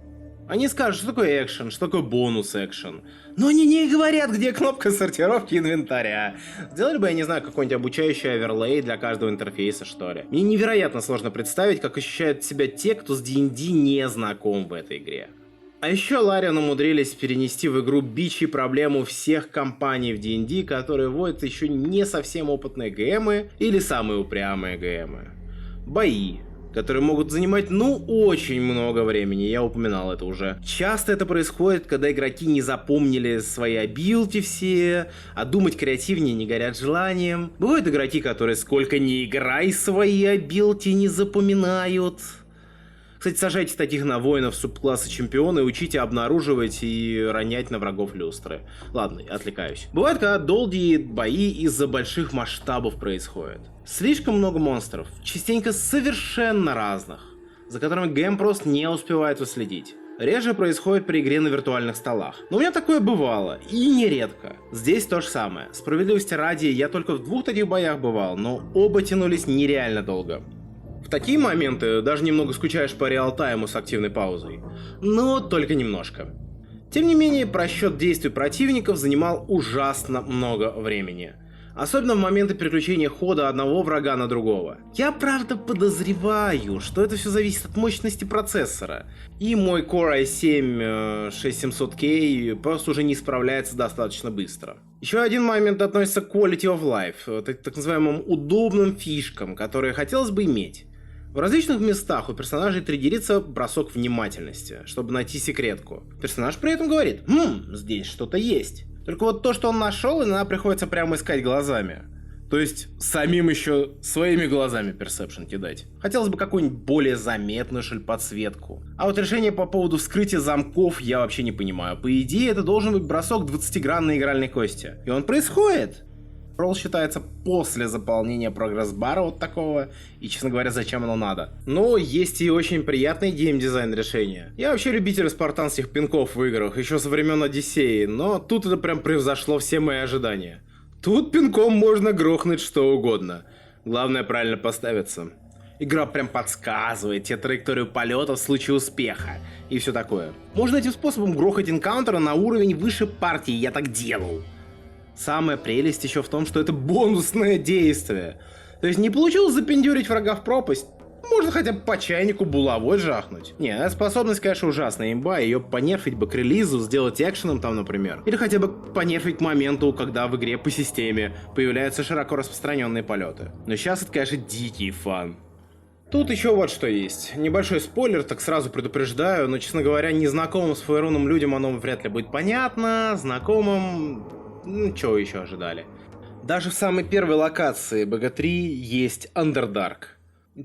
Они скажут, что такое экшен, что такое бонус экшен. Но они не говорят, где кнопка сортировки инвентаря. Сделали бы, я не знаю, какой-нибудь обучающий оверлей для каждого интерфейса, что ли. Мне невероятно сложно представить, как ощущают себя те, кто с D&D не знаком в этой игре. А еще Larian умудрились перенести в игру бич и проблему всех компаний в D&D, которые вводят еще не совсем опытные ГМы или самые упрямые ГМы. Бои, которые могут занимать, очень много времени, я упоминал это уже. Часто это происходит, когда игроки не запомнили свои абилти все, а думать креативнее не горят желанием. Бывают игроки, которые сколько ни играй, свои абилти не запоминают. Кстати, сажайте таких на воинов субкласса чемпиона и учите обнаруживать и ронять на врагов люстры. Ладно, отвлекаюсь. Бывает, когда долгие бои из-за больших масштабов происходят. Слишком много монстров, частенько совершенно разных, за которыми ГМ просто не успевает уследить. Реже происходит при игре на виртуальных столах. Но у меня такое бывало, и нередко. Здесь то же самое. Справедливости ради, я только в 2 таких боях бывал, но оба тянулись нереально долго. В такие моменты даже немного скучаешь по реалтайму с активной паузой. Но только немножко. Тем не менее, просчет действий противников занимал ужасно много времени. Особенно в моменты переключения хода одного врага на другого. Я правда подозреваю, что это все зависит от мощности процессора. И мой Core i7 6700K просто уже не справляется достаточно быстро. Еще один момент относится к Quality of Life, так называемым удобным фишкам, которые хотелось бы иметь. В различных местах у персонажей триггерится бросок внимательности, чтобы найти секретку. Персонаж при этом говорит: здесь что-то есть. Только вот то, что он нашел, иногда приходится прямо искать глазами. То есть самим еще своими глазами персепшн кидать. Хотелось бы какую-нибудь более заметную, что ли, подсветку. А вот решение по поводу вскрытия замков я вообще не понимаю. По идее, это должен быть бросок 20-гранной игральной кости. И он происходит. Ролл считается после заполнения прогресс-бара вот такого, и, честно говоря, зачем оно надо. Но есть и очень приятный геймдизайн решения. Я вообще любитель спартанских пинков в играх, еще со времен Одиссеи, но тут это прям превзошло все мои ожидания. Тут пинком можно грохнуть что угодно. Главное правильно поставиться. Игра прям подсказывает тебе траекторию полета в случае успеха и все такое. Можно этим способом грохать энкаунтера на уровень выше партии, я так делал. Самая прелесть еще в том, что это бонусное действие. То есть не получилось запендюрить врага в пропасть, можно хотя бы по чайнику булавой жахнуть. Не, эта способность, конечно, ужасная имба, ее понерфить бы к релизу, сделать экшеном там, например. Или хотя бы понерфить к моменту, когда в игре по системе появляются широко распространенные полеты. Но сейчас это, конечно, дикий фан. Тут еще вот что есть. Небольшой спойлер, так сразу предупреждаю, но, честно говоря, незнакомым с Фейруном людям оно вряд ли будет понятно, знакомым... чего еще ожидали? Даже в самой первой локации BG3 есть Underdark.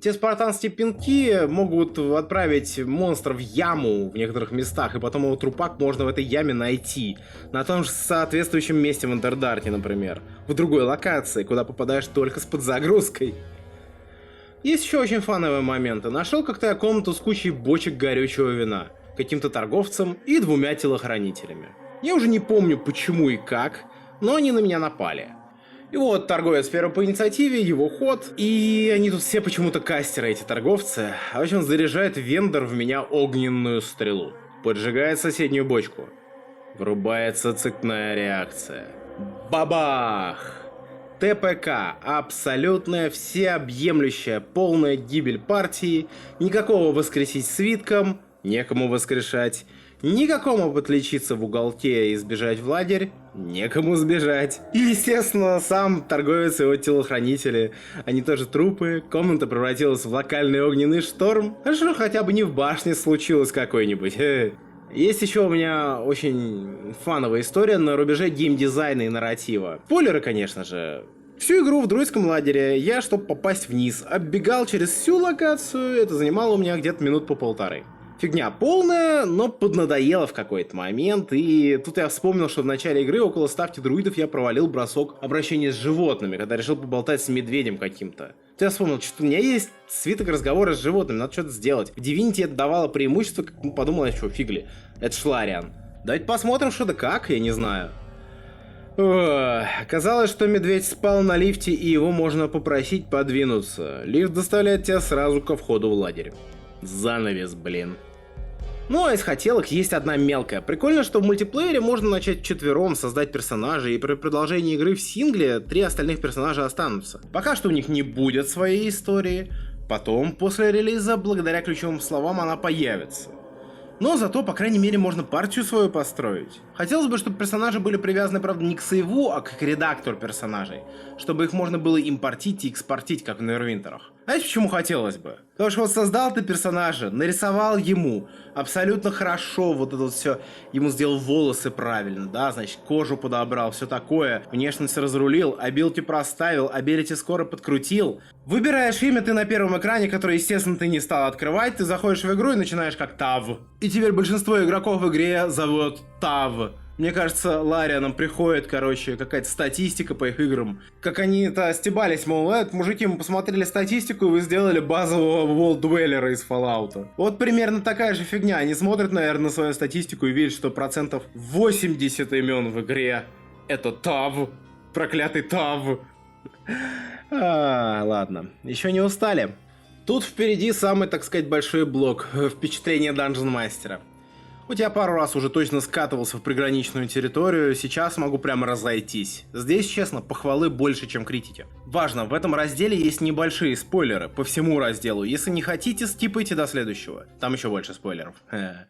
Те спартанские пинки могут отправить монстра в яму в некоторых местах, и потом его трупак можно в этой яме найти. На том же соответствующем месте в Underdark, например. В другой локации, куда попадаешь только с подзагрузкой. Есть еще очень фановые моменты. Нашел как-то я комнату с кучей бочек горючего вина, каким-то торговцем и 2 телохранителями. Я уже не помню почему и как, но они на меня напали. И вот торговец первый по инициативе, его ход, и они тут все почему-то кастеры, эти торговцы. В общем, заряжает вендор в меня огненную стрелу. Поджигает соседнюю бочку. Врубается цепная реакция. Бабах! ТПК. Абсолютная, всеобъемлющая, полная гибель партии. Никакого воскресить свитком, некому воскрешать. Никакому подлечиться в уголке и сбежать в лагерь, некому сбежать. И, естественно, сам торговец и его телохранители, они тоже трупы, комната превратилась в локальный огненный шторм. А что хотя бы не в башне случилось какой-нибудь. Есть еще у меня очень фановая история на рубеже геймдизайна и нарратива. Спойлеры, конечно же. Всю игру в друидском лагере я, чтобы попасть вниз, оббегал через всю локацию, это занимало у меня где-то минут по 1,5. Фигня полная, но поднадоела в какой-то момент, и тут я вспомнил, что в начале игры около ставки друидов я провалил бросок обращения с животными, когда решил поболтать с медведем каким-то. Тут я вспомнил, что у меня есть свиток разговора с животными, надо что-то сделать. В Divinity это давало преимущество, подумал я, что фигли, это Шлариан. Давайте посмотрим, что да как, я не знаю. Оказалось, что медведь спал на лифте, и его можно попросить подвинуться. Лифт доставляет тебя сразу ко входу в лагерь. Занавес, блин. Ну а из хотелок есть одна мелкая. Прикольно, что в мультиплеере можно начать вчетвером создать персонажей, и при продолжении игры в сингле 3 остальных персонажа останутся. Пока что у них не будет своей истории. Потом, после релиза, благодаря ключевым словам, она появится. Но зато, по крайней мере, можно партию свою построить. Хотелось бы, чтобы персонажи были привязаны, правда, не к сейву, а к редактору персонажей. Чтобы их можно было импортить и экспортить, как в Neverwinter'ах. Знаете, почему хотелось бы? Потому что вот создал ты персонажа, нарисовал ему абсолютно хорошо вот это вот все, ему сделал волосы правильно, да, значит, кожу подобрал, все такое, внешность разрулил, абилити проставил, абилити скоро подкрутил. Выбираешь имя ты на первом экране, которое, естественно, ты не стал открывать, ты заходишь в игру и начинаешь как Тав. И теперь большинство игроков в игре зовут Тав. Мне кажется, Ларианам приходит, какая-то статистика по их играм. Как они-то стебались, мол, мужики, мы посмотрели статистику, и вы сделали базового World Dweller из Fallout. Вот примерно такая же фигня. Они смотрят, наверное, на свою статистику и видят, что 80% имен в игре это Тав. Проклятый Тав. Ладно. Еще не устали. Тут впереди самый, так сказать, большой блок. Впечатление Dungeon Мастера. Вот я пару раз уже точно скатывался в приграничную территорию, сейчас могу прямо разойтись. Здесь, честно, похвалы больше, чем критики. Важно, в этом разделе есть небольшие спойлеры по всему разделу. Если не хотите, скипайте до следующего. Там еще больше спойлеров.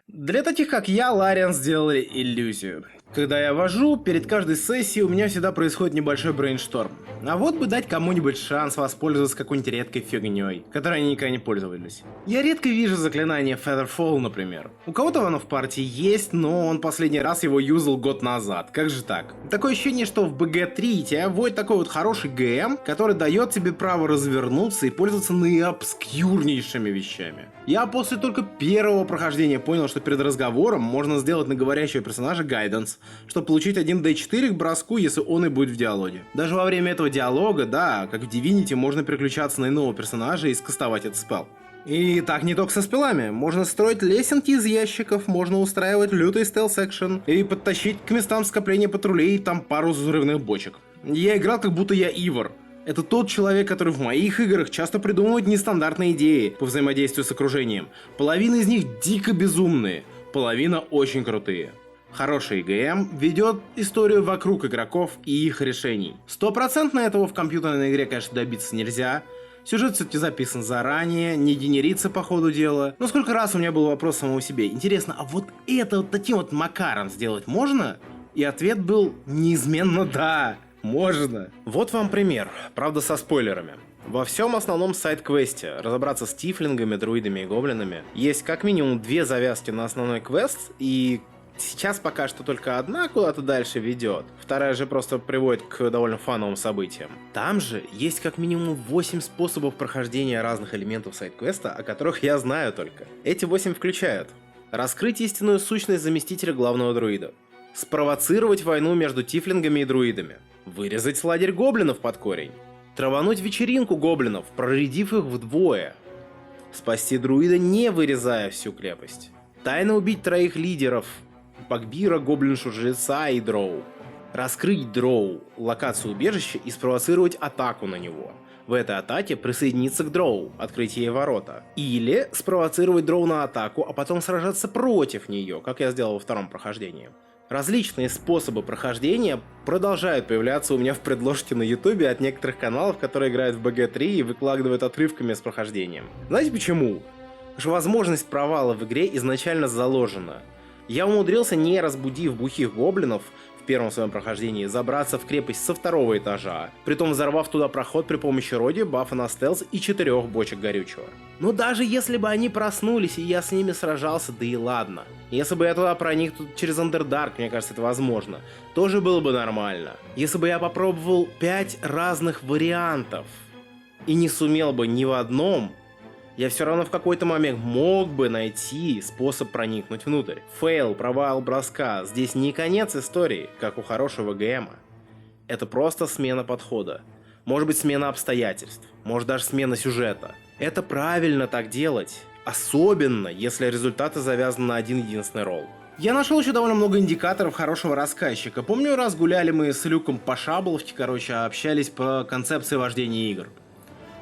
Для таких, как я, Лариан сделали иллюзию. Когда я вожу, перед каждой сессией у меня всегда происходит небольшой брейншторм. А вот бы дать кому-нибудь шанс воспользоваться какой-нибудь редкой фигней, которой они никогда не пользовались. Я редко вижу заклинание Featherfall, например. У кого-то оно в партии есть, но он последний раз его юзал год назад. Как же так? Такое ощущение, что в BG3 тебя вводит такой вот хороший ГМ, который дает тебе право развернуться и пользоваться наиобскюрнейшими вещами. Я после только первого прохождения понял, что перед разговором можно сделать на говорящего персонажа гайденс, чтобы получить 1d4 к броску, если он и будет в диалоге. Даже во время этого диалога, да, как в Divinity, можно переключаться на иного персонажа и скастовать этот спелл. И так не только со спеллами. Можно строить лесенки из ящиков, можно устраивать лютый стелс-экшен и подтащить к местам скопления патрулей там пару взрывных бочек. Я играл, как будто я Ивар. Это тот человек, который в моих играх часто придумывает нестандартные идеи по взаимодействию с окружением. Половина из них дико безумные, половина очень крутые. Хороший ГМ ведет историю вокруг игроков и их решений. 100% этого в компьютерной игре, конечно, добиться нельзя. Сюжет все-таки записан заранее, не генерится по ходу дела. Но сколько раз у меня был вопрос самому себе. Интересно, а вот это вот таким вот макаром сделать можно? И ответ был неизменно да. Можно. Вот вам пример, правда со спойлерами. Во всем основном сайд-квесте разобраться с тифлингами, друидами и гоблинами есть как минимум 2 завязки на основной квест, и сейчас пока что только одна куда-то дальше ведет, вторая же просто приводит к довольно фановым событиям. Там же есть как минимум 8 способов прохождения разных элементов сайд-квеста, о которых я знаю только. Эти 8 включают: раскрыть истинную сущность заместителя главного друида, спровоцировать войну между тифлингами и друидами, вырезать лагерь гоблинов под корень, травануть вечеринку гоблинов, проредив их вдвое, спасти друида, не вырезая всю крепость, тайно убить 3 лидеров: Багбира, гоблиншу-жреца и дроу, раскрыть дроу, локацию убежища и спровоцировать атаку на него. В этой атаке присоединиться к дроу, открыть ей ворота. Или спровоцировать дроу на атаку, а потом сражаться против нее, как я сделал во втором прохождении. Различные способы прохождения продолжают появляться у меня в предложке на ютубе от некоторых каналов, которые играют в BG3 и выкладывают отрывками с прохождением. Знаете почему? Потому что возможность провала в игре изначально заложена. Я умудрился, не разбудив бухих гоблинов в первом своем прохождении, забраться в крепость со 2-го этажа, притом взорвав туда проход при помощи роди, бафа на стелс и 4 бочек горючего. Но даже если бы они проснулись и я с ними сражался, да и ладно. Если бы я туда проник через Underdark, мне кажется, это возможно, тоже было бы нормально. Если бы я попробовал 5 разных вариантов и не сумел бы ни в одном, я все равно в какой-то момент мог бы найти способ проникнуть внутрь. Фейл, провал броска, здесь не конец истории, как у хорошего ГМа. Это просто смена подхода. Может быть, смена обстоятельств, может даже смена сюжета. Это правильно так делать, особенно если результаты завязаны на один единственный ролл. Я нашел еще довольно много индикаторов хорошего рассказчика. Помню, раз гуляли мы с Люком по Шабловке, общались по концепции вождения игр.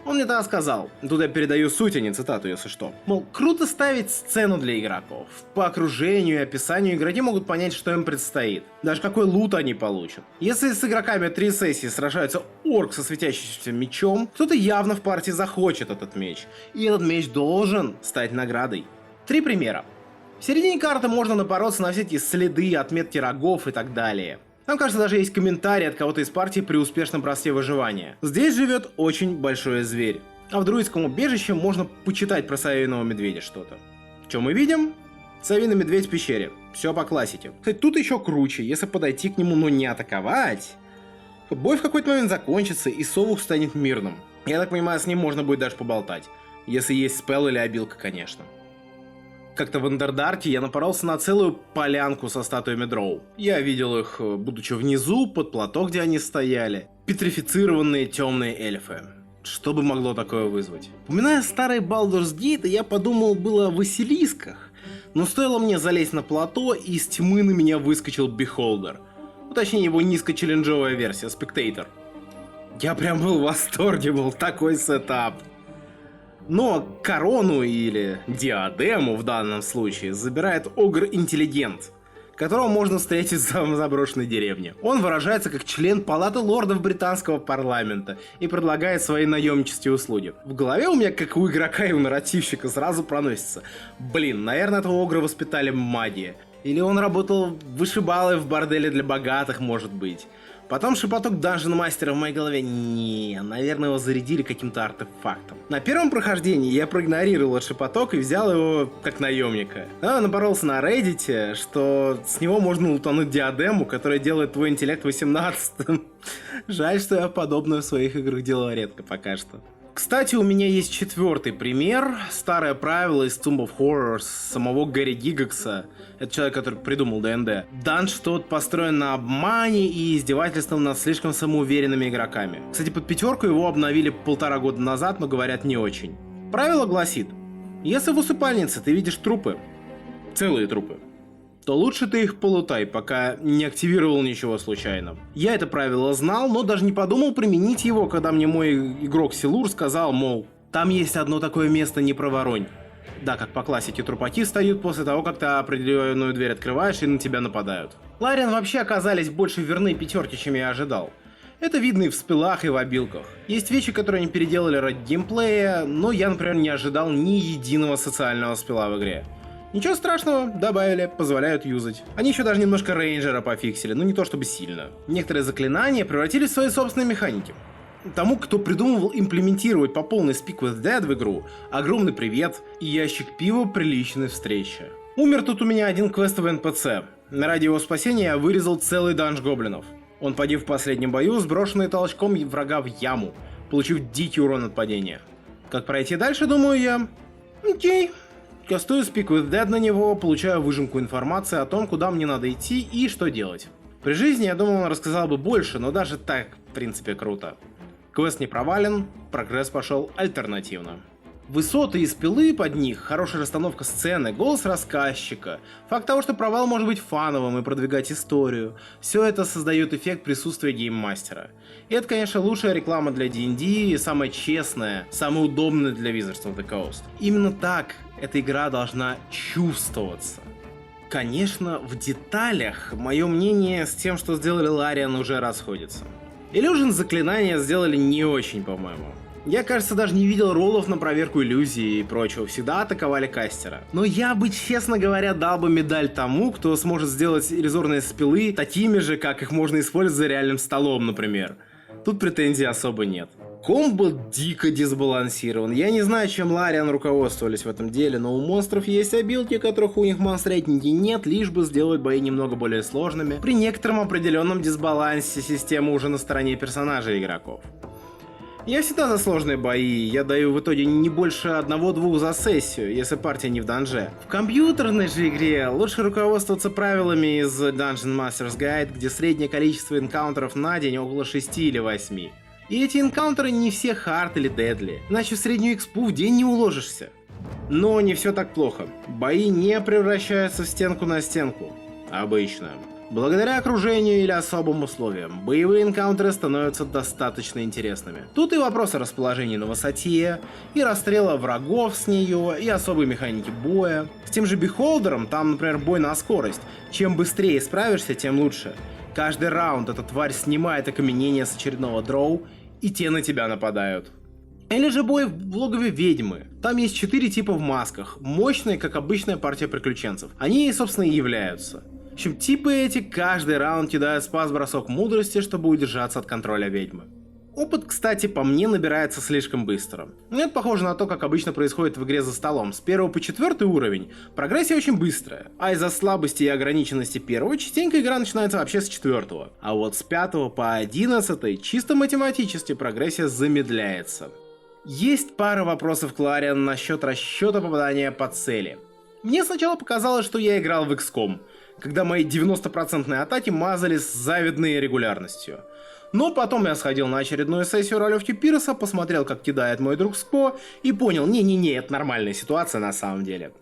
Он мне тогда сказал, тут я передаю суть, а не цитату, если что. Мол, круто ставить сцену для игроков. По окружению и описанию игроки могут понять, что им предстоит. Даже какой лут они получат. Если с игроками 3 сессии сражаются орк со светящимся мечом, кто-то явно в партии захочет этот меч. И этот меч должен стать наградой. 3 примера. В середине карты можно напороться на все эти следы, отметки рогов и так далее. Там, кажется, даже есть комментарий от кого-то из партии при успешном просте выживания. Здесь живет очень большой зверь. А в друидском убежище можно почитать про совиного медведя что-то. Что мы видим? Совиный медведь в пещере. Все по классике. Кстати, тут еще круче. Если подойти к нему, но не атаковать, бой в какой-то момент закончится и совух станет мирным. Я так понимаю, с ним можно будет даже поболтать. Если есть спелл или обилка, конечно. Как-то в Андердарке я напоролся на целую полянку со статуями дроу. Я видел их, будучи внизу, под плато, где они стояли. Петрифицированные темные эльфы. Что бы могло такое вызвать? Упоминая старый Baldur's Gate, я подумал было о Василисках. Но стоило мне залезть на плато, и из тьмы на меня выскочил Beholder. Ну, точнее, его низкочелленджовая версия, Spectator. Я прям был в восторге, был такой сетап. Но корону или диадему в данном случае забирает Огр-интеллигент, которого можно встретить в заброшенной деревне. Он выражается как член палаты лордов британского парламента и предлагает свои наемнические услуги. В голове у меня, как у игрока и у нарративщика, сразу проносится: блин, наверное, этого Огра воспитали магии. Или он работал вышибалой в борделе для богатых, может быть. Потом шепоток Данжен Мастера в моей голове: не, наверное, его зарядили каким-то артефактом. На первом прохождении я проигнорировал этот шепоток и взял его как наемника. Но напоролся на Reddit, что с него можно лутануть диадему, которая делает твой интеллект 18-м. Жаль, что я подобное в своих играх делал редко пока что. Кстати, у меня есть 4-й пример. Старое правило из Tomb of Horrors самого Гэри Гиггакса. Это человек, который придумал ДНД. Данж тот построен на обмане и издевательством над слишком самоуверенными игроками. Кстати, под 5 его обновили 1,5 года назад, но говорят не очень. Правило гласит: если в усыпальнице ты видишь трупы, целые трупы, то лучше ты их полутай, пока не активировал ничего случайно. Я это правило знал, но даже не подумал применить его, когда мне мой игрок Силур сказал, мол, там есть одно такое место, не проворонь. Да, как по классике, трупаки встают после того, как ты определенную дверь открываешь и на тебя нападают. Лариан вообще оказались больше верны 5, чем я ожидал. Это видно и в спелах, и в обилках. Есть вещи, которые они переделали ради геймплея, но я, например, не ожидал ни единого социального спела в игре. Ничего страшного, добавили, позволяют юзать. Они еще даже немножко рейнджера пофиксили, но не то чтобы сильно. Некоторые заклинания превратились в свои собственные механики. Тому, кто придумывал имплементировать по полной Speak with Dead в игру, огромный привет и ящик пива приличной встречи. Умер тут у меня один квестовый НПЦ. Ради его спасения я вырезал целый данж гоблинов. Он погиб в последнем бою, сброшенный толчком врага в яму, получив дикий урон от падения. Как пройти дальше, думаю я? Окей. Кастую Speak with Dead на него, получаю выжимку информации о том, куда мне надо идти и что делать. При жизни, я думал, он рассказал бы больше, но даже так, в принципе, круто. Квест не провален, прогресс пошел альтернативно. Высоты и спилы под них, хорошая расстановка сцены, голос рассказчика, факт того, что провал может быть фановым и продвигать историю, все это создает эффект присутствия гейммастера. И это, конечно, лучшая реклама для D&D и самая честная, самая удобная для Wizards of the Coast. Именно так эта игра должна чувствоваться. Конечно, в деталях мое мнение с тем, что сделали Лариан, уже расходится. Illusion заклинания сделали не очень, по-моему. Я, кажется, даже не видел роллов на проверку иллюзии и прочего, всегда атаковали кастера. Но я бы, честно говоря, дал бы медаль тому, кто сможет сделать иллюзорные спилы такими же, как их можно использовать за реальным столом, например. Тут претензий особо нет. Комбо дико дисбалансирован. Я не знаю, чем Лариан руководствовались в этом деле, но у монстров есть обилки, которых у них монстрейтинги нет, лишь бы сделать бои немного более сложными. При некотором определенном дисбалансе системы уже на стороне персонажей игроков. Я всегда за сложные бои, я даю в итоге не больше 1-2 за сессию, если партия не в данже. В компьютерной же игре лучше руководствоваться правилами из Dungeon Master's Guide, где среднее количество энкаунтеров на день около 6 или 8. И эти энкаунтеры не все хард или дедли, иначе в среднюю экспу в день не уложишься. Но не все так плохо. Бои не превращаются в стенку на стенку. Обычно. Благодаря окружению или особым условиям, боевые энкаунтеры становятся достаточно интересными. Тут и вопрос о расположении на высоте, и расстрела врагов с нее, и особой механики боя. С тем же Бихолдером там, например, бой на скорость. Чем быстрее справишься, тем лучше. Каждый раунд эта тварь снимает окаменение с очередного дроу, и те на тебя нападают. Или же бой в логове ведьмы. Там есть 4 типа в масках, мощные, как обычная партия приключенцев. Они, собственно, и являются. В общем, типы эти каждый раунд кидают спас-бросок мудрости, чтобы удержаться от контроля ведьмы. Опыт, кстати, по мне набирается слишком быстро. Это похоже на то, как обычно происходит в игре за столом. С 1 по 4 уровень прогрессия очень быстрая, а из-за слабости и ограниченности первого частенько игра начинается вообще с 4. А вот с 5 по 11 чисто математически прогрессия замедляется. Есть пара вопросов к Лариан насчет расчета попадания по цели. Мне сначала показалось, что я играл в XCOM, когда мои 90% атаки мазались с завидной регулярностью. Но потом я сходил на очередную сессию ролевки Пирса, посмотрел, как кидает мой друг Ско, и понял, не-не-не, это нормальная ситуация на самом деле.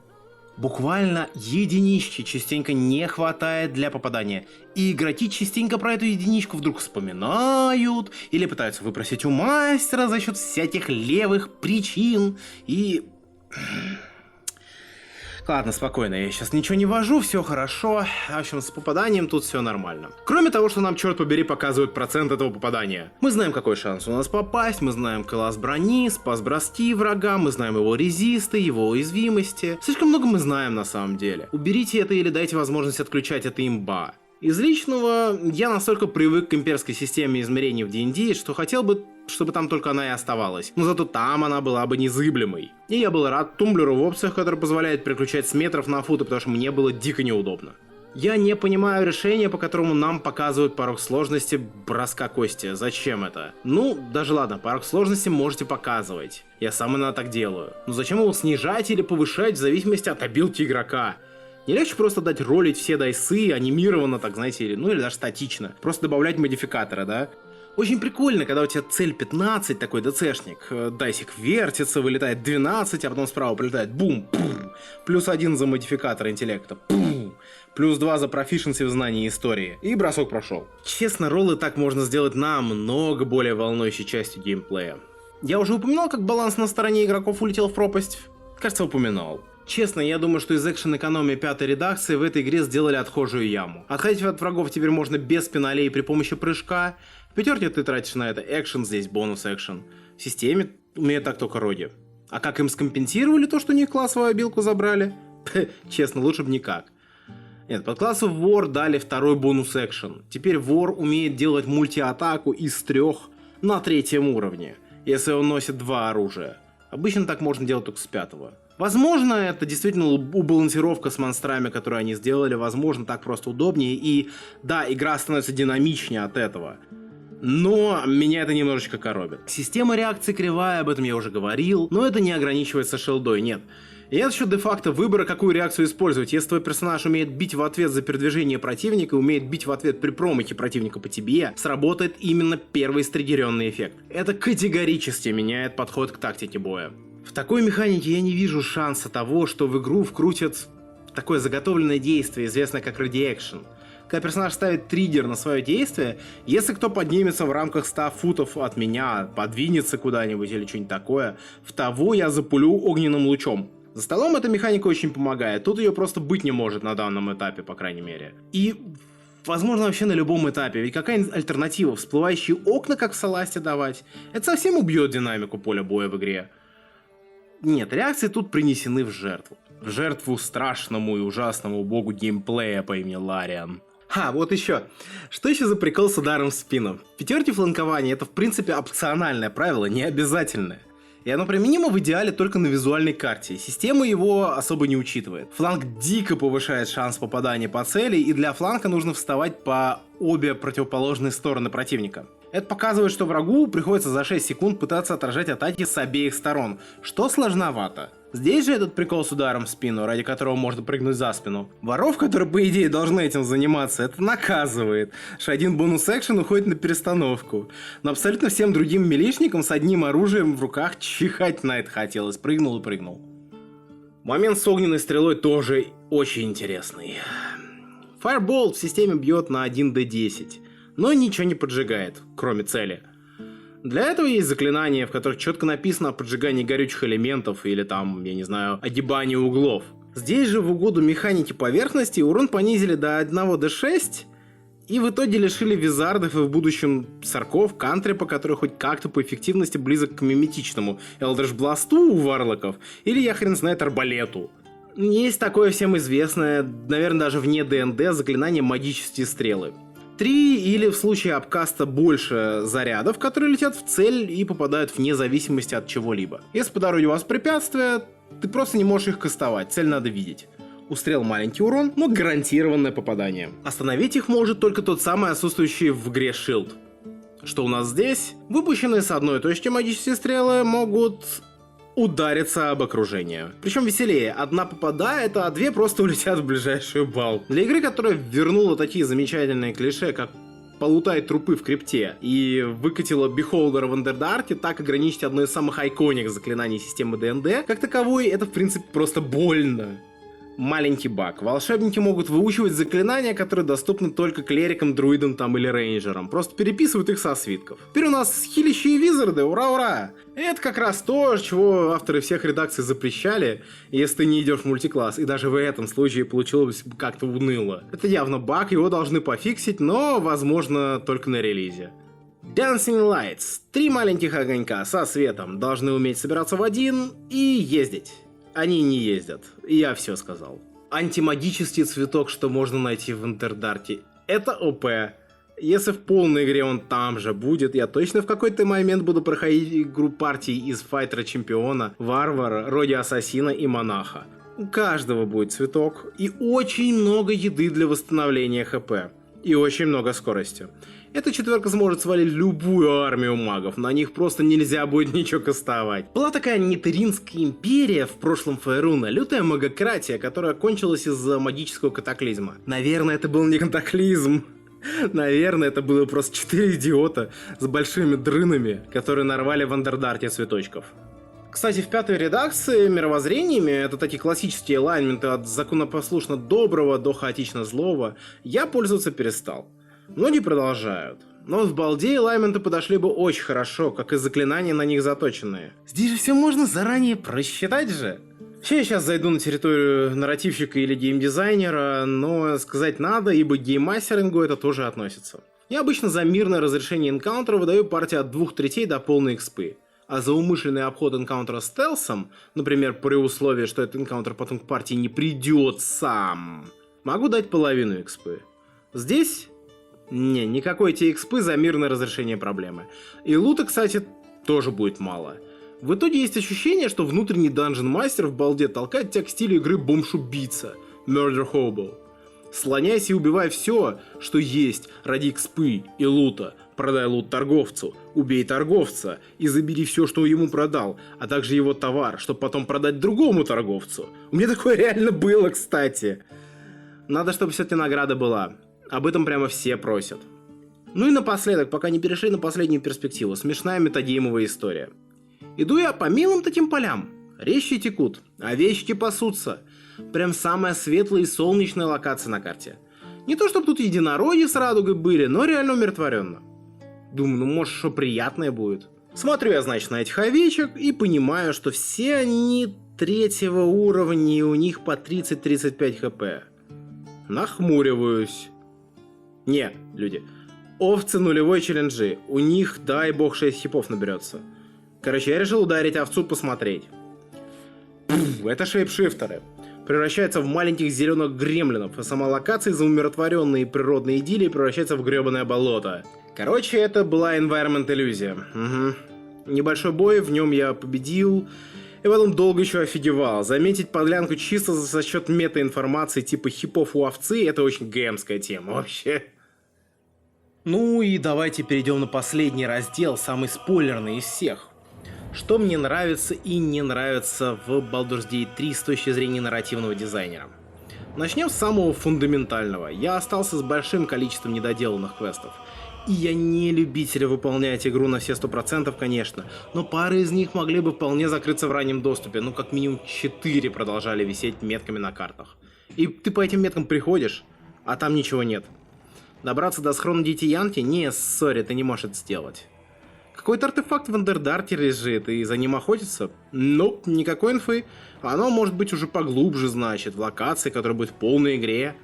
Буквально единички частенько не хватает для попадания, и игроки частенько про эту единичку вдруг вспоминают, или пытаются выпросить у мастера за счет всяких левых причин, и... Ладно, спокойно, я сейчас ничего не вожу, все хорошо. В общем, с попаданием тут все нормально. Кроме того, что нам, черт побери, показывают процент этого попадания. Мы знаем, какой шанс у нас попасть, мы знаем класс брони, спас-броски врага, мы знаем его резисты, его уязвимости. Слишком много мы знаем на самом деле. Уберите это или дайте возможность отключать это имба. Из личного, я настолько привык к имперской системе измерений в D&D, что хотел бы, чтобы там только она и оставалась. Но зато там она была бы незыблемой. И я был рад тумблеру в опциях, который позволяет переключать с метров на футы, потому что мне было дико неудобно. Я не понимаю решения, по которому нам показывают порог сложности броска кости. Зачем это? Ну, даже ладно, порог сложности можете показывать. Я сам иногда так делаю. Но зачем его снижать или повышать в зависимости от обилки игрока? Не легче просто дать ролить все дайсы анимированно, так знаете, или даже статично. Просто добавлять модификаторы, да? Очень прикольно, когда у тебя цель 15, такой ДЦшник. Дайсик вертится, вылетает 12, а потом справа прилетает бум, пум, +1 за модификатор интеллекта, пум, +2 за профишенси в знании истории. И бросок прошел. Честно, роллы так можно сделать намного более волнующей частью геймплея. Я уже упоминал, как баланс на стороне игроков улетел в пропасть? Кажется, упоминал. Честно, я думаю, что из экшен-экономии 5-й редакции в этой игре сделали отхожую яму. Отходить от врагов теперь можно без пеналей при помощи прыжка. В 5-ке ты тратишь на это экшен, здесь бонус экшен. В системе умеют так только роги. А как им скомпенсировали то, что у них классовую обилку забрали? Честно, лучше бы никак. Нет, под классу вор дали 2-й бонус экшен. Теперь вор умеет делать мульти-атаку из 3 на 3-м уровне, если он носит 2 оружия. Обычно так можно делать только с 5-го. Возможно, это действительно убалансировка с монстрами, которые они сделали, возможно, так просто удобнее, и да, игра становится динамичнее от этого. Но меня это немножечко коробит. Система реакции кривая, об этом я уже говорил, но это не ограничивается шилдой, нет. И это еще де-факто выбора, какую реакцию использовать. Если твой персонаж умеет бить в ответ за передвижение противника и умеет бить в ответ при промахе противника по тебе, сработает именно первый стригеренный эффект. Это категорически меняет подход к тактике боя. В такой механике я не вижу шанса того, что в игру вкрутят такое заготовленное действие, известное как Ready Action. Когда персонаж ставит триггер на свое действие, если кто поднимется в рамках 100 футов от меня, подвинется куда-нибудь или что-нибудь такое, в того я запулю огненным лучом. За столом эта механика очень помогает, тут ее просто быть не может на данном этапе, по крайней мере. И, возможно, вообще на любом этапе, ведь какая-нибудь альтернатива, всплывающие окна, как в Саласте давать, это совсем убьет динамику поля боя в игре. Нет, реакции тут принесены в жертву. В жертву страшному и ужасному богу геймплея по имени Лариан. Вот еще. Что еще за прикол с ударом в спину? В 5-ке фланкование это в принципе опциональное правило, не обязательное. И оно применимо в идеале только на визуальной карте. Система его особо не учитывает. Фланг дико повышает шанс попадания по цели, и для фланга нужно вставать по обе противоположные стороны противника. Это показывает, что врагу приходится за 6 секунд пытаться отражать атаки с обеих сторон, что сложновато. Здесь же этот прикол с ударом в спину, ради которого можно прыгнуть за спину. Воров, которые по идее должны этим заниматься, это наказывает, что один бонус-экшен уходит на перестановку. Но абсолютно всем другим милишникам с одним оружием в руках чихать на это хотелось, прыгнул и прыгнул. Момент с огненной стрелой тоже очень интересный. Firebolt в системе бьет на 1d10, но ничего не поджигает, кроме цели. Для этого есть заклинания, в которых четко написано о поджигании горючих элементов или там, я не знаю, огибании углов. Здесь же в угоду механики поверхности урон понизили до 1d6 и в итоге лишили визардов и в будущем сарков, кантрипа, который хоть как-то по эффективности близок к миметичному Элдрэш Бласту у варлоков или я хрен знает арбалету. Есть такое всем известное, наверное даже вне ДНД, заклинание магические стрелы. 3 или в случае апкаста больше зарядов, которые летят в цель и попадают вне зависимости от чего-либо. Если по дороге у вас препятствия, ты просто не можешь их кастовать, цель надо видеть. У стрел маленький урон, но гарантированное попадание. Остановить их может только тот самый отсутствующий в игре шилд. Что у нас здесь? Выпущенные с одной точки магические стрелы могут удариться об окружение. Причем веселее, одна попадает, а две просто улетят в ближайшую балку. Для игры, которая вернула такие замечательные клише, как полутай трупы в крипте и выкатила Бихолдера в Андердарке, так ограничить одно из самых айконик заклинаний системы ДНД, как таковой, это в принципе просто больно. Маленький баг. Волшебники могут выучивать заклинания, которые доступны только клерикам, друидам там или рейнджерам. Просто переписывают их со свитков. Теперь у нас хилищи и визарды, ура-ура! Это как раз то, чего авторы всех редакций запрещали, если ты не идешь в мультикласс. И даже в этом случае получилось как-то уныло. Это явно баг, его должны пофиксить, но возможно только на релизе. Dancing Lights. 3 маленьких огонька со светом должны уметь собираться в один и ездить. Они не ездят. Я все сказал. Антимагический цветок, что можно найти в Андердарке. Это ОП. Если в полной игре он там же будет, я точно в какой-то момент буду проходить игру партий из Файтера Чемпиона, Варвара, Роди Ассасина и Монаха. У каждого будет цветок и очень много еды для восстановления ХП. И очень много скорости. Эта четверка сможет свалить любую армию магов, на них просто нельзя будет ничего кастовать. Была такая Нитеринская империя в прошлом Фейруна, лютая магократия, которая кончилась из-за магического катаклизма. Наверное, это был не катаклизм. Наверное, это было просто 4 идиота с большими дрынами, которые нарвали в Андердарке цветочков. Кстати, в 5-й редакции мировоззрениями, это такие классические алайнменты от законопослушно доброго до хаотично злого, я пользоваться перестал. Многие продолжают. Но в балде алайнменты подошли бы очень хорошо, как и заклинания на них заточенные. Здесь же все можно заранее просчитать же. Вообще я сейчас зайду на территорию нарративщика или геймдизайнера, но сказать надо, ибо к гейммастерингу это тоже относится. Я обычно за мирное разрешение энкаунтера выдаю партии от 2/3 до полной экспы. А за умышленный обход энкаунтера стелсом, например, при условии, что этот энкаунтер потом к партии не придет сам, могу дать половину экспы. Здесь... Не, никакой те экспы за мирное разрешение проблемы. И лута, кстати, тоже будет мало. В итоге есть ощущение, что внутренний данжен-мастер в балде толкает тебя к стилю игры бомж-убийца, Murder Hobo. Слоняйся и убивай все, что есть, ради экспы и лута. Продай лут торговцу, убей торговца и забери все, что ему продал, а также его товар, чтобы потом продать другому торговцу. У меня такое реально было, кстати. Надо, чтобы все-таки награда была. Об этом прямо все просят. Ну и напоследок, пока не перешли на последнюю перспективу, смешная метагеймовая история. Иду я по милым таким полям. Речки текут, овечки пасутся. Прям самая светлая и солнечная локация на карте. Не то чтобы тут единороги с радугой были, но реально умиротворенно. Думаю, ну может что приятное будет. Смотрю я, значит, на этих овечек и понимаю, что все они 3-го уровня и у них по 30-35 хп. Нахмуриваюсь. Не, люди. Овцы нулевой челленджи. У них, дай бог, 6 хипов наберется. Короче, я решил ударить овцу посмотреть. Это шейпшифтеры. Превращаются в маленьких зеленых гремлинов, а сама локация из-за умиротворенной природной идиллии превращается в гребаное болото. Короче, это была environment иллюзия. Угу. Небольшой бой, в нем я победил, и потом долго еще офигевал. Заметить подлянку чисто за счет мета-информации типа хипов у овцы — это очень гэмская тема вообще. Ну и давайте перейдем на последний раздел, самый спойлерный из всех. Что мне нравится и не нравится в Baldur's Gate 3 с точки зрения нарративного дизайнера. Начнем с самого фундаментального. Я остался с большим количеством недоделанных квестов. И я не любитель выполнять игру на все 100%, конечно, но пары из них могли бы вполне закрыться в раннем доступе, ну как минимум 4 продолжали висеть метками на картах. И ты по этим меткам приходишь, а там ничего нет. Добраться до схрона Дети Янки? Не, сори, ты не можешь это сделать. Какой-то артефакт в Андердарке лежит, и за ним охотиться? Ну, никакой инфы. Оно может быть уже поглубже, значит, в локации, которая будет в полной игре.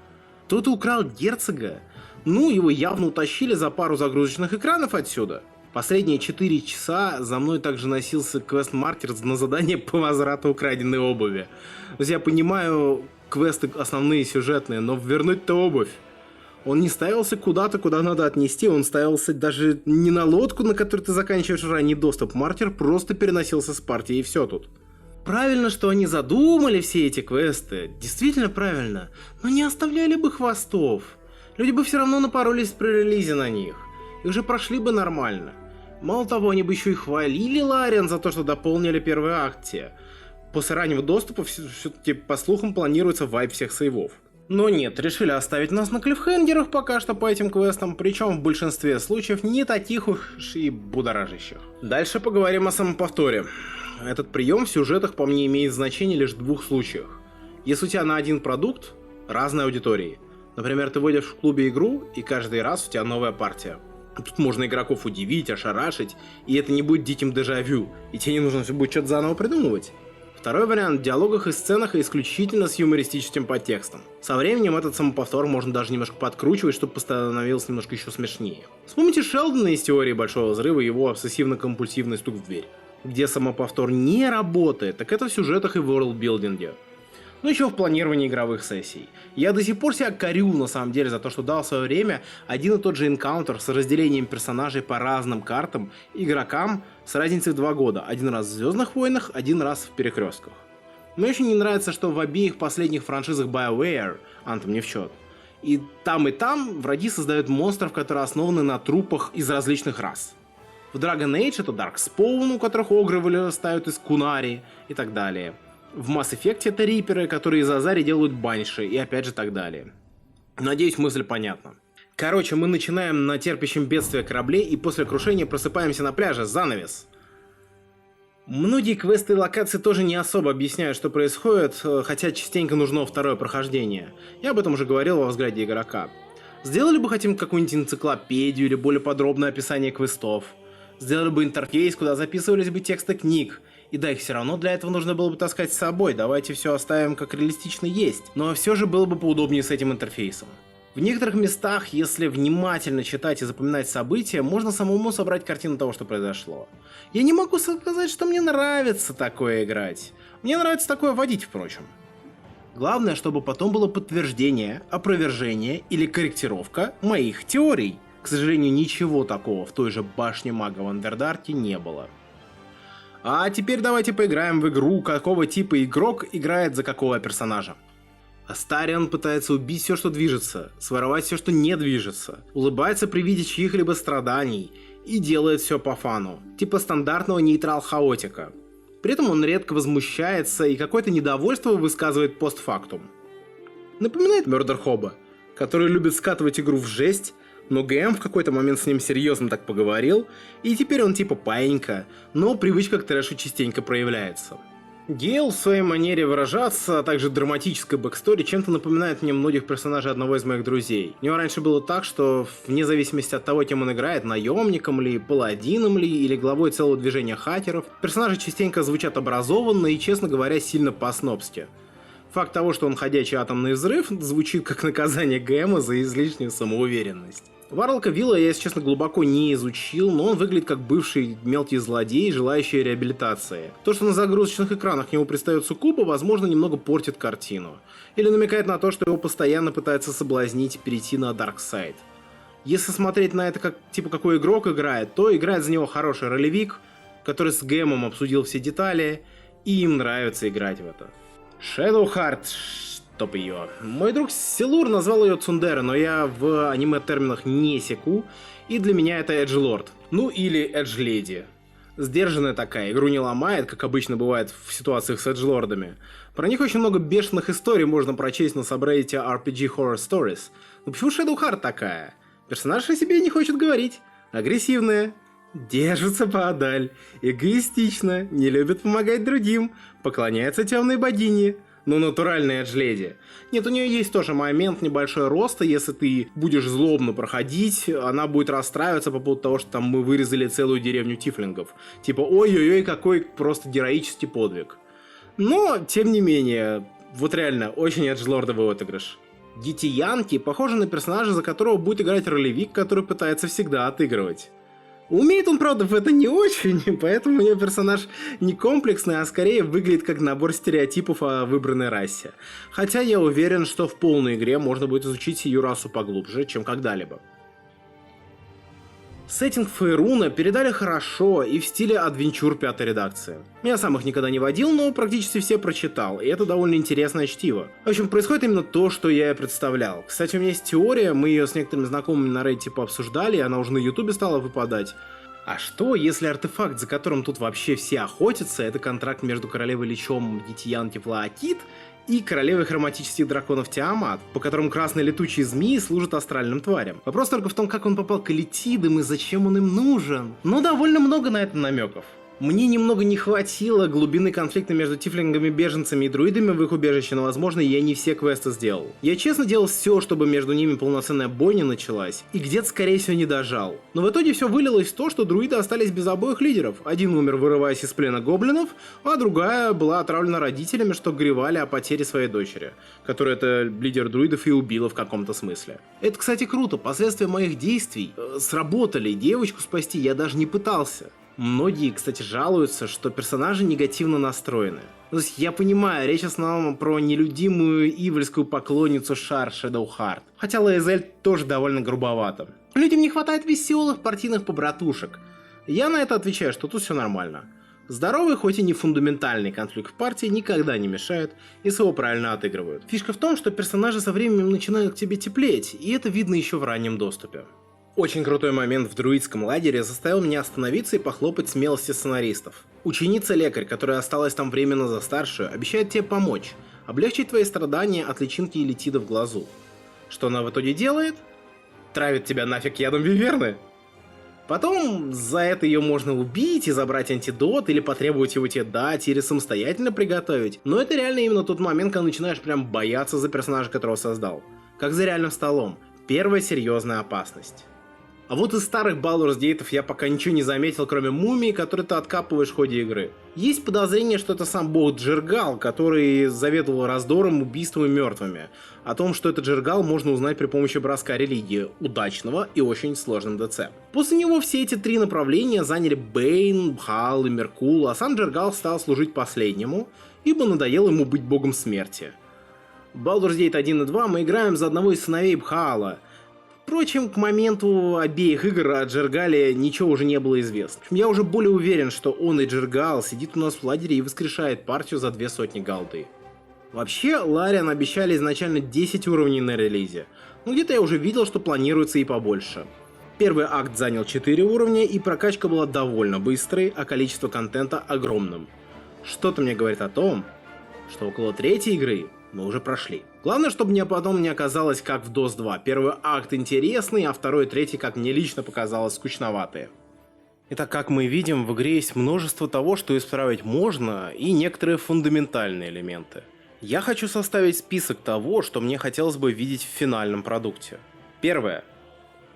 Кто-то украл герцога? Ну, его явно утащили за пару загрузочных экранов отсюда. Последние 4 часа за мной также носился квест-маркер на задание по возврату украденной обуви. То есть я понимаю, квесты основные сюжетные, но вернуть-то обувь. Он не ставился куда-то, куда надо отнести, он ставился даже не на лодку, на которой ты заканчиваешь ранний доступ. Маркер просто переносился с партии, и все тут. Правильно, что они задумали все эти квесты, действительно правильно, но не оставляли бы хвостов. Люди бы все равно напоролись при релизе на них, и уже прошли бы нормально. Мало того, они бы еще и хвалили Лариан за то, что дополнили первый акт те. После раннего доступа все-таки, по слухам, планируется вайп всех сейвов. Но нет, решили оставить нас на клиффхенгерах пока что по этим квестам, причем в большинстве случаев не таких уж и будоражащих. Дальше поговорим о самоповторе. Этот прием в сюжетах по мне имеет значение лишь в 2 случаях. Если у тебя на один продукт разной аудитории. Например, ты вводишь в клубе игру, и каждый раз у тебя новая партия. Тут можно игроков удивить, ошарашить, и это не будет диким дежавю, и тебе не нужно будет что-то заново придумывать. Второй вариант в диалогах и сценах исключительно с юмористическим подтекстом. Со временем этот самоповтор можно даже немножко подкручивать, чтобы становилось немножко еще смешнее. Вспомните Шелдона из теории Большого Взрыва и его обсессивно-компульсивный стук в дверь. Где самоповтор не работает, так это в сюжетах и ворлдбилдинге. Ну еще в планировании игровых сессий. Я до сих пор себя корю на самом деле за то, что дал в свое время один и тот же энкаунтер с разделением персонажей по разным картам игрокам с разницей в 2 года. Один раз в Звездных войнах, один раз в Перекрестках. Мне очень не нравится, что в обеих последних франшизах BioWare, Anthem не в счет, и там враги создают монстров, которые основаны на трупах из различных рас. В Dragon Age это Darkspawn, у которых огры вырастают из кунари и так далее. В Mass Effect это риперы, которые из Азари делают банши, и опять же так далее. Надеюсь, мысль понятна. Короче, мы начинаем на терпящем бедствие корабле, и после крушения просыпаемся на пляже. Занавес. Многие квесты и локации тоже не особо объясняют, что происходит, хотя частенько нужно второе прохождение. Я об этом уже говорил во взгляде игрока. Сделали бы хотим какую-нибудь энциклопедию или более подробное описание квестов. Сделали бы интерфейс, куда записывались бы тексты книг. И да, их все равно для этого нужно было бы таскать с собой, давайте все оставим как реалистично есть. Но все же было бы поудобнее с этим интерфейсом. В некоторых местах, если внимательно читать и запоминать события, можно самому собрать картину того, что произошло. Я не могу сказать, что мне нравится такое играть. Мне нравится такое водить, впрочем. Главное, чтобы потом было подтверждение, опровержение или корректировка моих теорий. К сожалению, ничего такого в той же башне мага в Андердарке не было. А теперь давайте поиграем в игру, какого типа игрок играет за какого персонажа. Астарион пытается убить все, что движется, своровать все, что не движется, улыбается при виде чьих-либо страданий и делает все по фану, типа стандартного нейтрал-хаотика. При этом он редко возмущается и какое-то недовольство высказывает постфактум. Напоминает Murder Hobo, который любит скатывать игру в жесть, но ГМ в какой-то момент с ним серьезно так поговорил, и теперь он типа паинька, но привычка к трэшу частенько проявляется. Гейл в своей манере выражаться, а также драматической бэкстори чем-то напоминает мне многих персонажей одного из моих друзей. У него раньше было так, что вне зависимости от того, кем он играет, наемником ли, паладином ли, или главой целого движения хакеров, персонажи частенько звучат образованно и, честно говоря, сильно по-снобски. Факт того, что он ходячий атомный взрыв, звучит как наказание ГМа за излишнюю самоуверенность. Варлока Вилла я, если честно, глубоко не изучил, но он выглядит как бывший мелкий злодей, желающий реабилитации. То, что на загрузочных экранах к нему пристает суккуба, возможно, немного портит картину. Или намекает на то, что его постоянно пытаются соблазнить и перейти на Dark Side. Если смотреть на это как типа какой игрок играет, то играет за него хороший ролевик, который с ГМом обсудил все детали, и им нравится играть в это. Shadowheart, Топ ее. Мой друг Силур назвал ее Цундера, но я в аниме-терминах не секу, и для меня это Эджлорд. Ну или Эджледи. Сдержанная такая, игру не ломает, как обычно бывает в ситуациях с эджлордами. Про них очень много бешеных историй можно прочесть на сабреддите RPG Horror Stories. Но почему Shadowheart такая? Персонаж о себе не хочет говорить. Агрессивная, держится поодаль, эгоистична, не любит помогать другим, поклоняется темной богине. Ну, натуральная эджледи. Нет, у нее есть тоже момент небольшой роста, если ты будешь злобно проходить, она будет расстраиваться по поводу того, что там мы вырезали целую деревню тифлингов. Типа, ой-ой-ой, какой просто героический подвиг. Но, тем не менее, вот реально, очень эджлордовый отыгрыш. Гитиянки похожи на персонажа, за которого будет играть ролевик, который пытается всегда отыгрывать. Умеет он, правда, в это не очень, поэтому у него персонаж не комплексный, а скорее выглядит как набор стереотипов о выбранной расе. Хотя я уверен, что в полной игре можно будет изучить сию расу поглубже, чем когда-либо. Сеттинг Фейруна передали хорошо и в стиле адвенчур пятой редакции. Я сам их никогда не водил, но практически все прочитал, и это довольно интересное чтиво. В общем, происходит именно то, что я и представлял. Кстати, у меня есть теория, мы ее с некоторыми знакомыми на Reddit пообсуждали, и она уже на ютубе стала выпадать. А что, если артефакт, за которым тут вообще все охотятся, это контракт между королевой Личом Гитиян Тефлоакит и королевой хроматических драконов Тиамат, по которым красные летучие змеи служат астральным тварям. Вопрос только в том, как он попал к Элитидам и зачем он им нужен. Но довольно много на это намеков. Мне немного не хватило глубины конфликта между тифлингами-беженцами и друидами в их убежище, но, возможно, я не все квесты сделал. Я честно делал все, чтобы между ними полноценная бойня началась, и где-то, скорее всего, не дожал. Но в итоге все вылилось в то, что друиды остались без обоих лидеров. Один умер, вырываясь из плена гоблинов, а другая была отравлена родителями, что горевали о потере своей дочери, которая это лидер друидов и убила в каком-то смысле. Это, кстати, круто. Последствия моих действий сработали. Девочку спасти я даже не пытался. Многие, кстати, жалуются, что персонажи негативно настроены. То есть я понимаю, речь в основном про нелюдимую ивельскую поклонницу Шар Shadowheart. Хотя Лаэзель тоже довольно грубовато. Людям не хватает веселых партийных побратушек. Я на это отвечаю, что тут все нормально. Здоровый, хоть и не фундаментальный конфликт в партии никогда не мешает, если его правильно отыгрывают. Фишка в том, что персонажи со временем начинают к тебе теплеть, и это видно еще в раннем доступе. Очень крутой момент в друидском лагере заставил меня остановиться и похлопать смелости сценаристов. Ученица-лекарь, которая осталась там временно за старшую, обещает тебе помочь, облегчить твои страдания от личинки элитида в глазу. Что она в итоге делает? Травит тебя нафиг ядом виверны. Потом за это ее можно убить и забрать антидот, или потребовать его тебе дать, или самостоятельно приготовить. Но это реально именно тот момент, когда начинаешь прям бояться за персонажа, которого создал. Как за реальным столом. Первая серьезная опасность. А вот из старых Baldur's Gate'ов я пока ничего не заметил, кроме мумии, которые ты откапываешь в ходе игры. Есть подозрение, что это сам бог Джергал, который заведовал раздором, убийством и мертвыми. О том, что это Джергал, можно узнать при помощи броска религии, удачного и очень сложным ДЦ. После него все эти три направления заняли Бейн, Бхал и Меркул, а сам Джергал стал служить последнему, ибо надоело ему быть богом смерти. В Baldur's Gate 1 и 2 мы играем за одного из сыновей Бхаала. Впрочем, к моменту обеих игр о Джергале ничего уже не было известно. Я уже более уверен, что он и Джергал сидит у нас в лагере и воскрешает партию за 200 голды. Вообще, Лариан обещали изначально 10 уровней на релизе, но где-то я уже видел, что планируется и побольше. Первый акт занял 4 уровня, и прокачка была довольно быстрой, а количество контента огромным. Что-то мне говорит о том, что около третьей игры мы уже прошли. Главное, чтобы мне потом не оказалось как в DOS 2. Первый акт интересный, а второй и третий, как мне лично показалось, скучноватые. Итак, как мы видим, в игре есть множество того, что исправить можно, и некоторые фундаментальные элементы. Я хочу составить список того, что мне хотелось бы видеть в финальном продукте. Первое.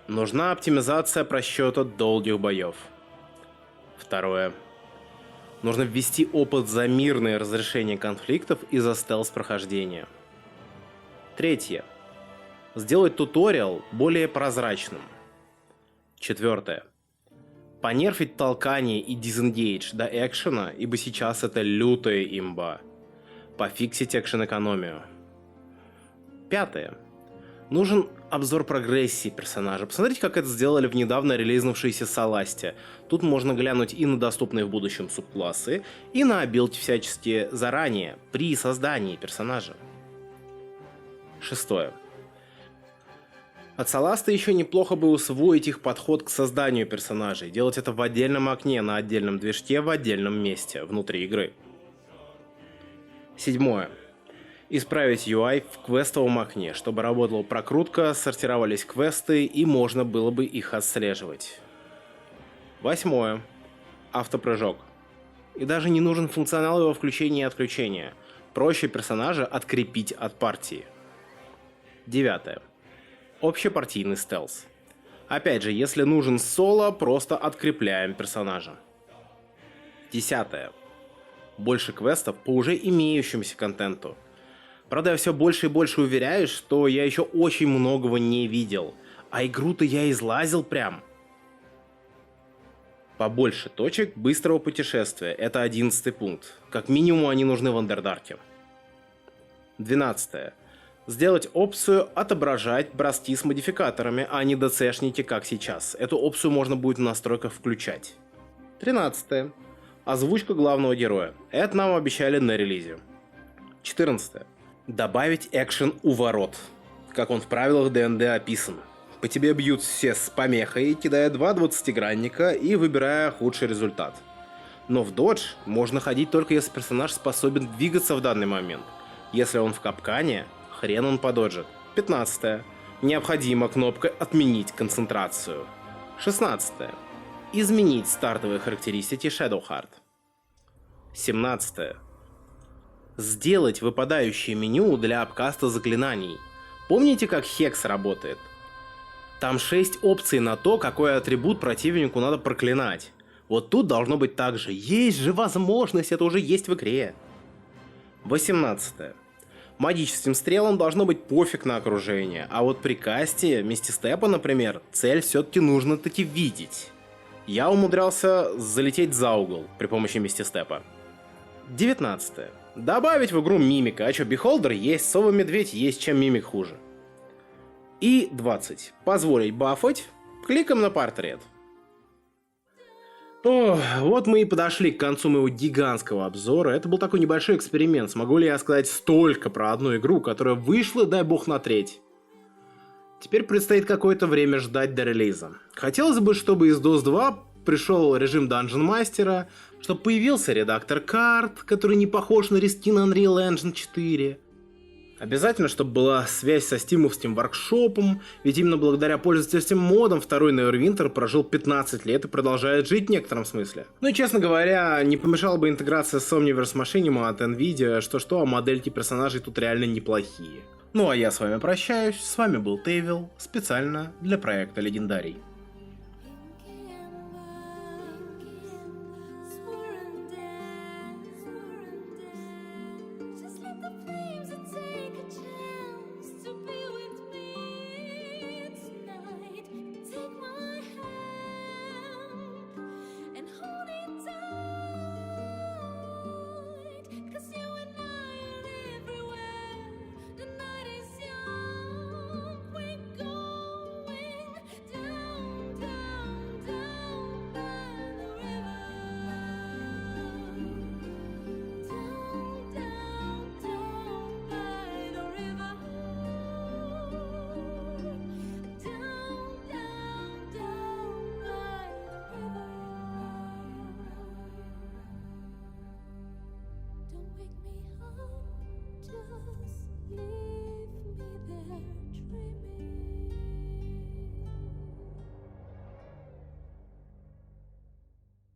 Нужна оптимизация просчета долгих боев. Второе. Нужно ввести опыт за мирное разрешение конфликтов и за стелс-прохождение. Третье. Сделать туториал более прозрачным. Четвертое. Понерфить толкание и дизенгейдж до экшена, ибо сейчас это лютая имба. Пофиксить экшен-экономию. Пятое. Нужен обзор прогрессии персонажа. Посмотрите, как это сделали в недавно релизнувшейся Соласте. Тут можно глянуть и на доступные в будущем субклассы, и на билд всячески заранее, при создании персонажа. Шестое. От Соласта еще неплохо бы усвоить их подход к созданию персонажей, делать это в отдельном окне, на отдельном движке, в отдельном месте, внутри игры. Седьмое. Исправить UI в квестовом окне, чтобы работала прокрутка, сортировались квесты и можно было бы их отслеживать. Восьмое. Автопрыжок. И даже не нужен функционал его включения и отключения. Проще персонажа открепить от партии. Девятое. Общепартийный стелс. Опять же, если нужен соло, просто открепляем персонажа. Десятое. Больше квестов по уже имеющемуся контенту. Правда, я все больше и больше уверяюсь, что я еще очень многого не видел. А игру-то я излазил прям. Побольше точек быстрого путешествия. Это 11-й пункт. Как минимум они нужны в Андердарке. 12. Сделать опцию «Отображать броски с модификаторами», а не ДЦшники, как сейчас. Эту опцию можно будет в настройках включать. 13. Озвучка главного героя. Это нам обещали на релизе. 14. Добавить экшен у ворот. Как он в правилах ДНД описан. По тебе бьют все с помехой, кидая 2 20-гранника и выбирая худший результат. Но в додж можно ходить только если персонаж способен двигаться в данный момент. Если он в капкане, хрен он пододжит. 15. Необходима кнопка «Отменить концентрацию». 16. Изменить стартовые характеристики Shadowheart. 17. Сделать выпадающее меню для обкаста заклинаний. Помните, как Хекс работает? Там 6 опций на то, какой атрибут противнику надо проклинать. Вот тут должно быть так же. Есть же возможность, это уже есть в игре. 18. Магическим стрелам должно быть пофиг на окружение, а вот при касте мистистепа, например, цель все-таки нужно таки видеть. Я умудрялся залететь за угол при помощи мистистепа. 19. Добавить в игру мимика, а чё, бихолдер есть, сова-медведь есть, чем мимик хуже. И 20. Позволить бафать кликом на портрет. О, вот мы и подошли к концу моего гигантского обзора. Это был такой небольшой эксперимент. Смогу ли я сказать столько про одну игру, которая вышла, дай бог, на треть. Теперь предстоит какое-то время ждать до релиза. Хотелось бы, чтобы из DOS 2 пришел режим Dungeon Master, чтобы появился редактор карт, который не похож на риски на Unreal Engine 4. Обязательно, чтобы была связь со стимовским воркшопом, ведь именно благодаря пользовательским модам второй Neverwinter прожил 15 лет и продолжает жить в некотором смысле. Ну и, честно говоря, не помешала бы интеграция с Omniverse Machinima от Nvidia, что-что, а модельки персонажей тут реально неплохие. Ну а я с вами прощаюсь, с вами был Тейвил, специально для проекта Легендарий.